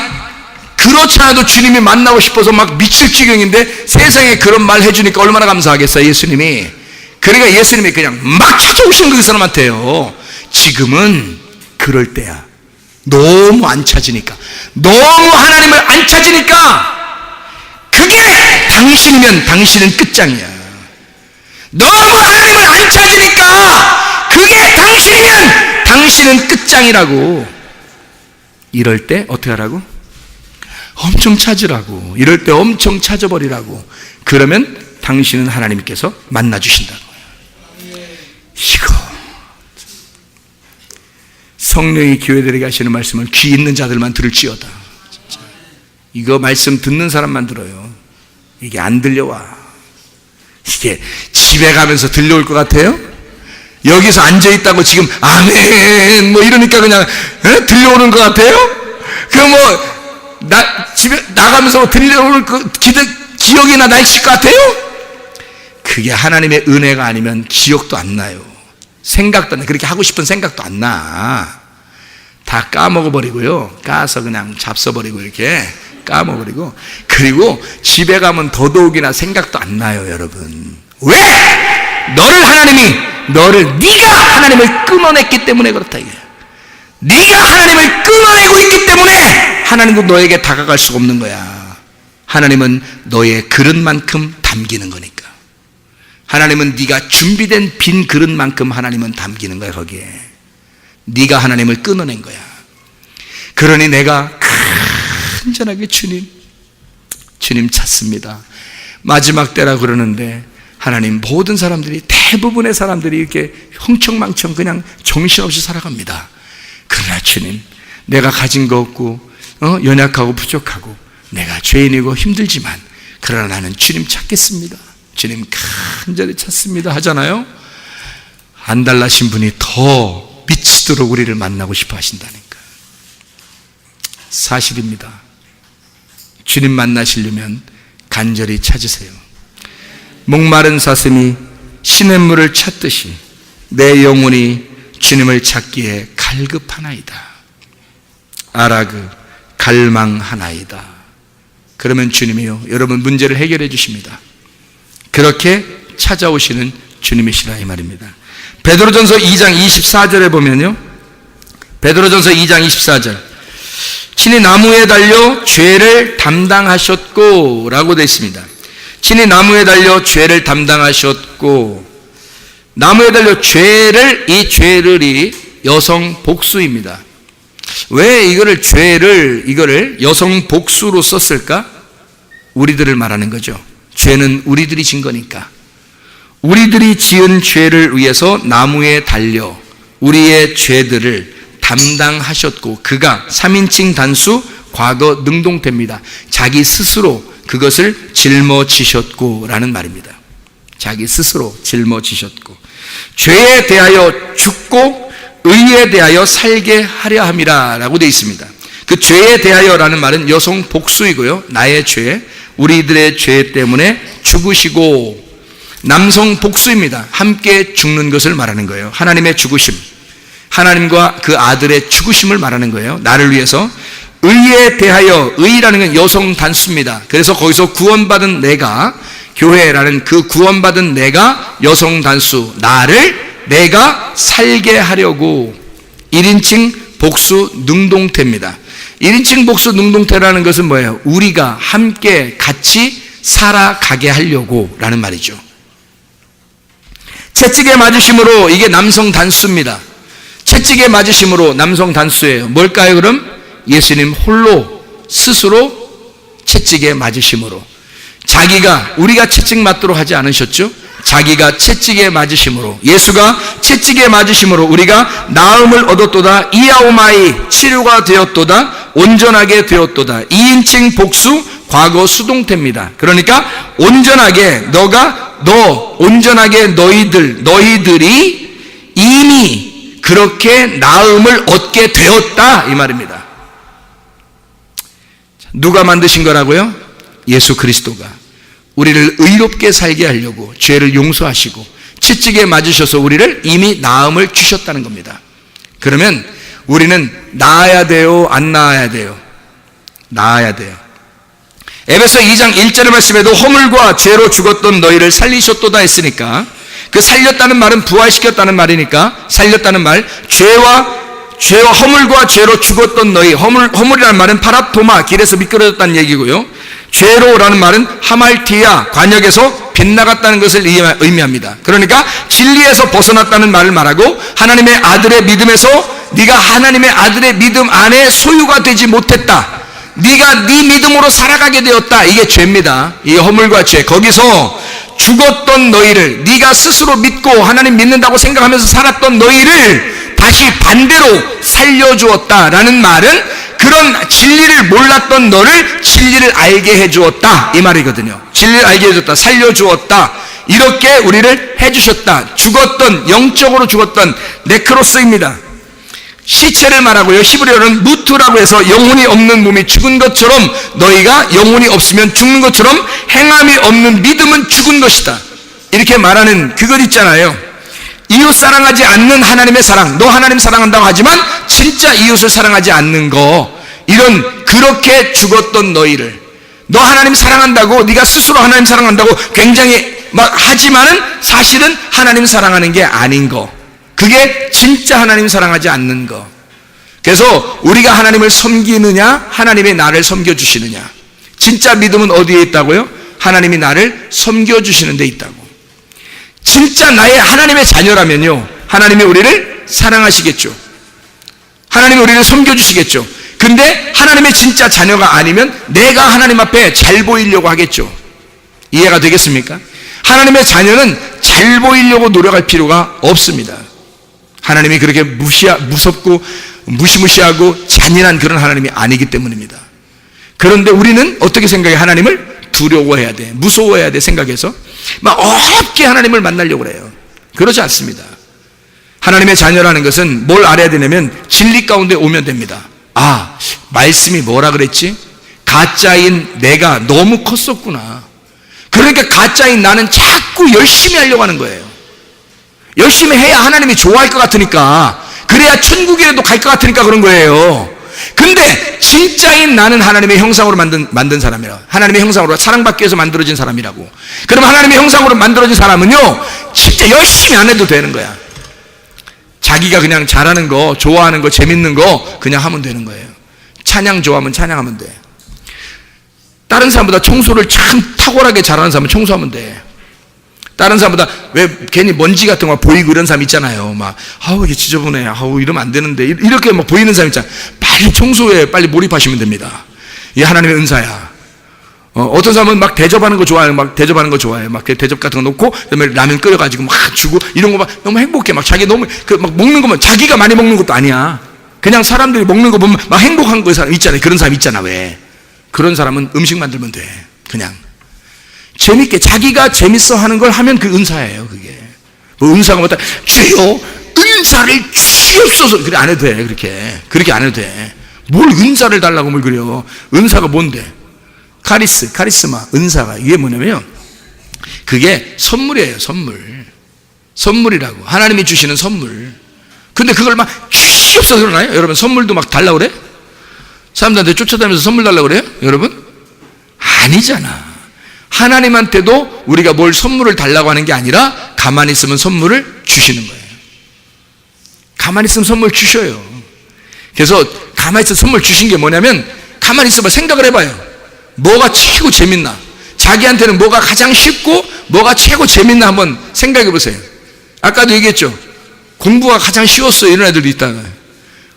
그렇지 않아도 주님이 만나고 싶어서 막 미칠 지경인데 세상에 그런 말 해주니까 얼마나 감사하겠어요. 예수님이. 그러니까 예수님이 그냥 막 찾아오시는 그 사람한테요. 지금은 그럴 때야. 너무 안 찾으니까. 너무 하나님을 안 찾으니까. 그게 당신이면 당신은 끝장이야. 너무 하나님을 안 찾으니까 그게 당신이면 당신은 끝장이라고. 이럴 때 어떻게 하라고? 엄청 찾으라고. 이럴 때 엄청 찾아버리라고. 그러면 당신은 하나님께서 만나주신다고. 이거 성령이 교회들에게 하시는 말씀을 귀 있는 자들만 들을지어다. 진짜. 이거 말씀 듣는 사람만 들어요. 이게 안 들려와. 이게 집에 가면서 들려올 것 같아요? 여기서 앉아있다고 지금 아멘 뭐 이러니까 그냥 들려오는 것 같아요? 집에 나가면서 들려오는 기억이나 나 있을 것 같아요? 그게 하나님의 은혜가 아니면 기억도 안 나요. 생각도 안 나. 그렇게 하고 싶은 생각도 안 나. 다 까먹어버리고요. 까서 그냥 잡숴버리고 이렇게 까먹어버리고. 그리고 집에 가면 더더욱이나 생각도 안 나요, 여러분. 왜? 네가 하나님을 끊어냈기 때문에 그렇다 이게. 네가 하나님을 끊어내고 있기 때문에 하나님도 너에게 다가갈 수가 없는 거야. 하나님은 너의 그릇만큼 담기는 거니까. 하나님은 네가 준비된 빈 그릇만큼 하나님은 담기는 거야 거기에. 네가 하나님을 끊어낸 거야. 그러니 내가 간절하게 주님 찾습니다. 마지막 때라 그러는데 하나님 모든 사람들이 대부분의 사람들이 이렇게 흥청망청 그냥 정신없이 살아갑니다. 그러나 주님 내가 가진 거 없고 연약하고 부족하고 내가 죄인이고 힘들지만 그러나 나는 주님 찾겠습니다. 주님 간절히 찾습니다 하잖아요. 안 달라신 분이 더 미치도록 우리를 만나고 싶어 하신다니까. 사실입니다. 주님 만나시려면 간절히 찾으세요. 목마른 사슴이 시냇물을 찾듯이 내 영혼이 주님을 찾기에 갈급하나이다. 아라그 갈망하나이다. 그러면 주님이요 여러분 문제를 해결해 주십니다. 그렇게 찾아오시는 주님이시라 이 말입니다. 베드로전서 2장 24절에 보면요, 베드로전서 2장 24절 친히 나무에 달려 죄를 담당하셨고 라고 되어 있습니다. 친히 나무에 달려 죄를 담당하셨고. 나무에 달려 죄를, 이 죄를이 여성 복수입니다. 왜 이거를 여성 복수로 썼을까? 우리들을 말하는 거죠. 죄는 우리들이 진 거니까. 우리들이 지은 죄를 위해서 나무에 달려 우리의 죄들을 담당하셨고, 그가 3인칭 단수 과거 능동태입니다. 자기 스스로 그것을 짊어지셨고 라는 말입니다. 자기 스스로 짊어지셨고, 죄에 대하여 죽고 의에 대하여 살게 하려 함이라 라고 되어 있습니다. 그 죄에 대하여라는 말은 여성 복수이고요, 나의 죄, 우리들의 죄 때문에 죽으시고, 남성 복수입니다. 함께 죽는 것을 말하는 거예요. 하나님의 죽으심, 하나님과 그 아들의 죽으심을 말하는 거예요. 나를 위해서. 의에 대하여, 의라는 건 여성 단수입니다. 그래서 거기서 구원받은 내가, 교회라는 그 구원받은 내가 여성 단수, 나를 내가 살게 하려고. 1인칭 복수 능동태입니다. 1인칭 복수 능동태라는 것은 뭐예요? 우리가 함께 같이 살아가게 하려고 라는 말이죠. 채찍에 맞으심으로, 이게 남성 단수입니다. 채찍에 맞으심으로 남성 단수예요. 뭘까요 그럼? 예수님 홀로 스스로 채찍에 맞으심으로. 자기가 우리가 채찍 맞도록 하지 않으셨죠? 자기가 채찍에 맞으심으로, 예수가 채찍에 맞으심으로 우리가 나음을 얻었도다. 이아오마이, 치료가 되었도다. 온전하게 되었도다. 2인칭 복수 과거 수동태입니다. 그러니까 온전하게, 온전하게 너희들이 이미 그렇게 나음을 얻게 되었다, 이 말입니다. 누가 만드신 거라고요? 예수 그리스도가 우리를 의롭게 살게 하려고 죄를 용서하시고 채찍에 맞으셔서 우리를 이미 나음을 주셨다는 겁니다. 그러면 우리는 나아야 돼요, 안 나아야 돼요? 나아야 돼요. 에베소 2장 1절의 말씀에도 허물과 죄로 죽었던 너희를 살리셨도다 했으니까, 그 살렸다는 말은 부활시켰다는 말이니까, 살렸다는 말, 죄와 허물과 죄로 죽었던 너희, 허물이라는 말은 파라토마, 길에서 미끄러졌다는 얘기고요. 죄로라는 말은 하말티아, 관역에서 빗나갔다는 것을 의미합니다. 그러니까 진리에서 벗어났다는 말을 말하고, 하나님의 아들의 믿음에서 네가 하나님의 아들의 믿음 안에 소유가 되지 못했다, 네가 네 믿음으로 살아가게 되었다, 이게 죄입니다. 이 허물과 죄, 거기서 죽었던 너희를, 네가 스스로 믿고 하나님 믿는다고 생각하면서 살았던 너희를 다시 반대로 살려주었다라는 말은 그런 진리를 몰랐던 너를 진리를 알게 해주었다, 이 말이거든요. 진리를 알게 해줬다, 살려주었다, 이렇게 우리를 해주셨다. 죽었던, 영적으로 죽었던 네크로스입니다. 시체를 말하고요. 히브리어는 무트라고 해서 영혼이 없는 몸이 죽은 것처럼, 너희가 영혼이 없으면 죽는 것처럼 행함이 없는 믿음은 죽은 것이다, 이렇게 말하는 그것 있잖아요. 이웃 사랑하지 않는 하나님의 사랑, 너 하나님 사랑한다고 하지만 진짜 이웃을 사랑하지 않는 거, 이런 그렇게 죽었던 너희를, 너 하나님 사랑한다고, 네가 스스로 하나님 사랑한다고 굉장히 막 하지만은 사실은 하나님 사랑하는 게 아닌 거, 그게 진짜 하나님 사랑하지 않는 거. 그래서 우리가 하나님을 섬기느냐, 하나님이 나를 섬겨주시느냐. 진짜 믿음은 어디에 있다고요? 하나님이 나를 섬겨주시는 데 있다고. 진짜 나의 하나님의 자녀라면요, 하나님이 우리를 사랑하시겠죠. 하나님이 우리를 섬겨주시겠죠. 근데 하나님의 진짜 자녀가 아니면 내가 하나님 앞에 잘 보이려고 하겠죠. 이해가 되겠습니까? 하나님의 자녀는 잘 보이려고 노력할 필요가 없습니다. 하나님이 그렇게 무섭고 무시무시하고 잔인한 그런 하나님이 아니기 때문입니다. 그런데 우리는 어떻게 생각해? 하나님을 두려워해야 돼, 무서워해야 돼 생각해서 막 어렵게 하나님을 만나려고 그래요. 그러지 않습니다. 하나님의 자녀라는 것은 뭘 알아야 되냐면 진리 가운데 오면 됩니다. 아, 말씀이 뭐라 그랬지? 가짜인 내가 너무 컸었구나. 그러니까 가짜인 나는 자꾸 열심히 하려고 하는 거예요. 열심히 해야 하나님이 좋아할 것 같으니까, 그래야 천국이라도 갈 것 같으니까 그런 거예요. 근데 진짜인 나는 하나님의 형상으로 만든 사람이라, 하나님의 형상으로 사랑받기 위해서 만들어진 사람이라고. 그럼 하나님의 형상으로 만들어진 사람은요, 진짜 열심히 안 해도 되는 거야. 자기가 그냥 잘하는 거, 좋아하는 거, 재밌는 거 그냥 하면 되는 거예요. 찬양 좋아하면 찬양하면 돼. 다른 사람보다 청소를 참 탁월하게 잘하는 사람은 청소하면 돼. 다른 사람보다 왜 괜히 먼지 같은 거 보이고 이런 사람 있잖아요. 막 아우 이게 지저분해, 아우 이러면 안 되는데, 이렇게 막 보이는 사람 있잖아요. 빨리 청소에 빨리 몰입하시면 됩니다. 이게 하나님의 은사야. 어떤 사람은 막 대접하는 거 좋아해요. 막 대접하는 거 좋아해요. 막 대접 같은 거 놓고 그다음에 라면 끓여가지고 막 주고 이런 거 막 너무 행복해. 막 자기 너무 막 먹는 거면 자기가 많이 먹는 것도 아니야. 그냥 사람들이 먹는 거 보면 막 행복한 거 있잖아요. 그런 사람 있잖아. 왜? 그런 사람은 음식 만들면 돼. 그냥 재밌게 자기가 재밌어 하는 걸 하면 그 은사예요. 그게 뭐 은사가 뭐다 주여 은사를 주옵소서, 그래 안 해도 돼. 그렇게 안 해도 돼. 뭘 은사를 달라고 뭘 그래요. 은사가 뭔데? 카리스마, 은사가 이게 뭐냐면 그게 선물이에요. 선물이라고. 하나님이 주시는 선물. 근데 그걸 막 주시옵소서 그러나요? 여러분 선물도 막 달라고 그래? 사람들한테 쫓아다니면서 선물 달라고 그래요? 여러분? 아니잖아. 하나님한테도 우리가 뭘 선물을 달라고 하는 게 아니라 가만히 있으면 선물을 주시는 거예요. 가만히 있으면 선물 주셔요. 그래서 가만히 있으면 선물 주신 게 뭐냐면, 가만히 있어봐. 생각을 해봐요. 뭐가 최고 재밌나? 자기한테는 뭐가 가장 쉽고 뭐가 최고 재밌나 한번 생각해 보세요. 아까도 얘기했죠. 공부가 가장 쉬웠어요. 이런 애들도 있다가.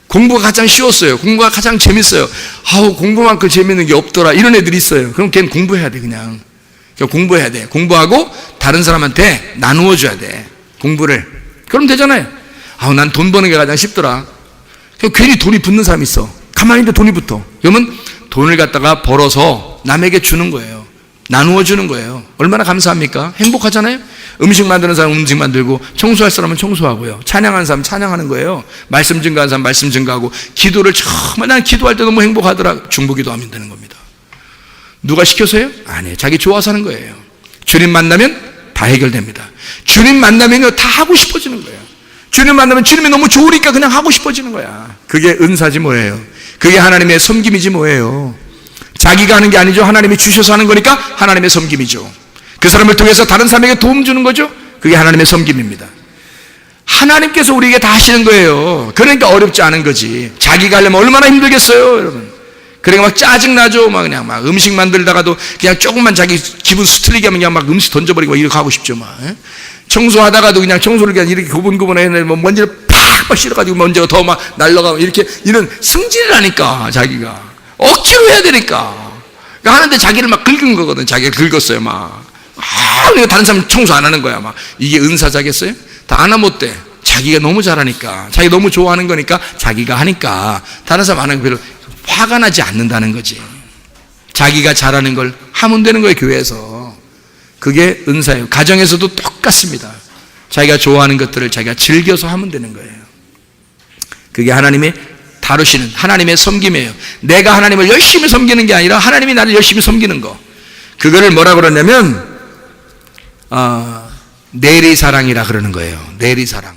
공부가 가장 쉬웠어요. 공부가 가장 재밌어요. 아우 공부만큼 재밌는 게 없더라. 이런 애들이 있어요. 그럼 걔는 공부해야 돼. 그냥 그러니까 공부해야 돼. 공부하고 다른 사람한테 나누어 줘야 돼. 공부를. 그럼 되잖아요. 난 돈 버는 게 가장 쉽더라. 괜히 돈이 붙는 사람이 있어. 가만히 있는데 돈이 붙어. 그러면 돈을 갖다가 벌어서 남에게 주는 거예요. 나누어 주는 거예요. 얼마나 감사합니까? 행복하잖아요. 음식 만드는 사람 음식 만들고, 청소할 사람은 청소하고요, 찬양하는 사람 찬양하는 거예요. 말씀 증거하는 사람 말씀 증거하고, 기도를 정말 난 기도할 때 너무 행복하더라. 중보기도하면 되는 겁니다. 누가 시켜서요? 아니에요. 자기 좋아서 하는 거예요. 주님 만나면 다 해결됩니다. 주님 만나면 다 하고 싶어지는 거예요. 주님 만나면 주님이 너무 좋으니까 그냥 하고 싶어지는 거야. 그게 은사지 뭐예요? 그게 하나님의 섬김이지 뭐예요? 자기가 하는 게 아니죠. 하나님이 주셔서 하는 거니까 하나님의 섬김이죠. 그 사람을 통해서 다른 사람에게 도움 주는 거죠. 그게 하나님의 섬김입니다. 하나님께서 우리에게 다 하시는 거예요. 그러니까 어렵지 않은 거지. 자기가 하려면 얼마나 힘들겠어요, 여러분. 그러니까 막 짜증나죠. 막 그냥 막 음식 만들다가도 그냥 조금만 자기 기분 수틀리게 하면 그냥 막 음식 던져버리고 막 이렇게 하고 싶죠. 막 청소하다가도 그냥 청소를 그냥 이렇게 고분고분해. 뭐 먼지를 팍 실어가지고 먼지가 더 막 날라가고 이렇게 이런 승질을 하니까 자기가 억지로 해야 되니까. 그러니까 하는데 자기를 막 긁은 거거든. 자기가 긁었어요. 막. 그러니까 다른 사람 청소 안 하는 거야. 막 이게 은사자겠어요? 다 안 하면 어때? 자기가 너무 잘하니까, 자기 너무 좋아하는 거니까 자기가 하니까 다른 사람 안 하는 거 별로 화가 나지 않는다는 거지. 자기가 잘하는 걸 하면 되는 거예요. 교회에서. 그게 은사예요. 가정에서도 똑같습니다. 자기가 좋아하는 것들을 자기가 즐겨서 하면 되는 거예요. 그게 하나님의 다루시는 하나님의 섬김이에요. 내가 하나님을 열심히 섬기는 게 아니라 하나님이 나를 열심히 섬기는 거. 그거를 뭐라 그러냐면 내리사랑이라 그러는 거예요. 내리사랑.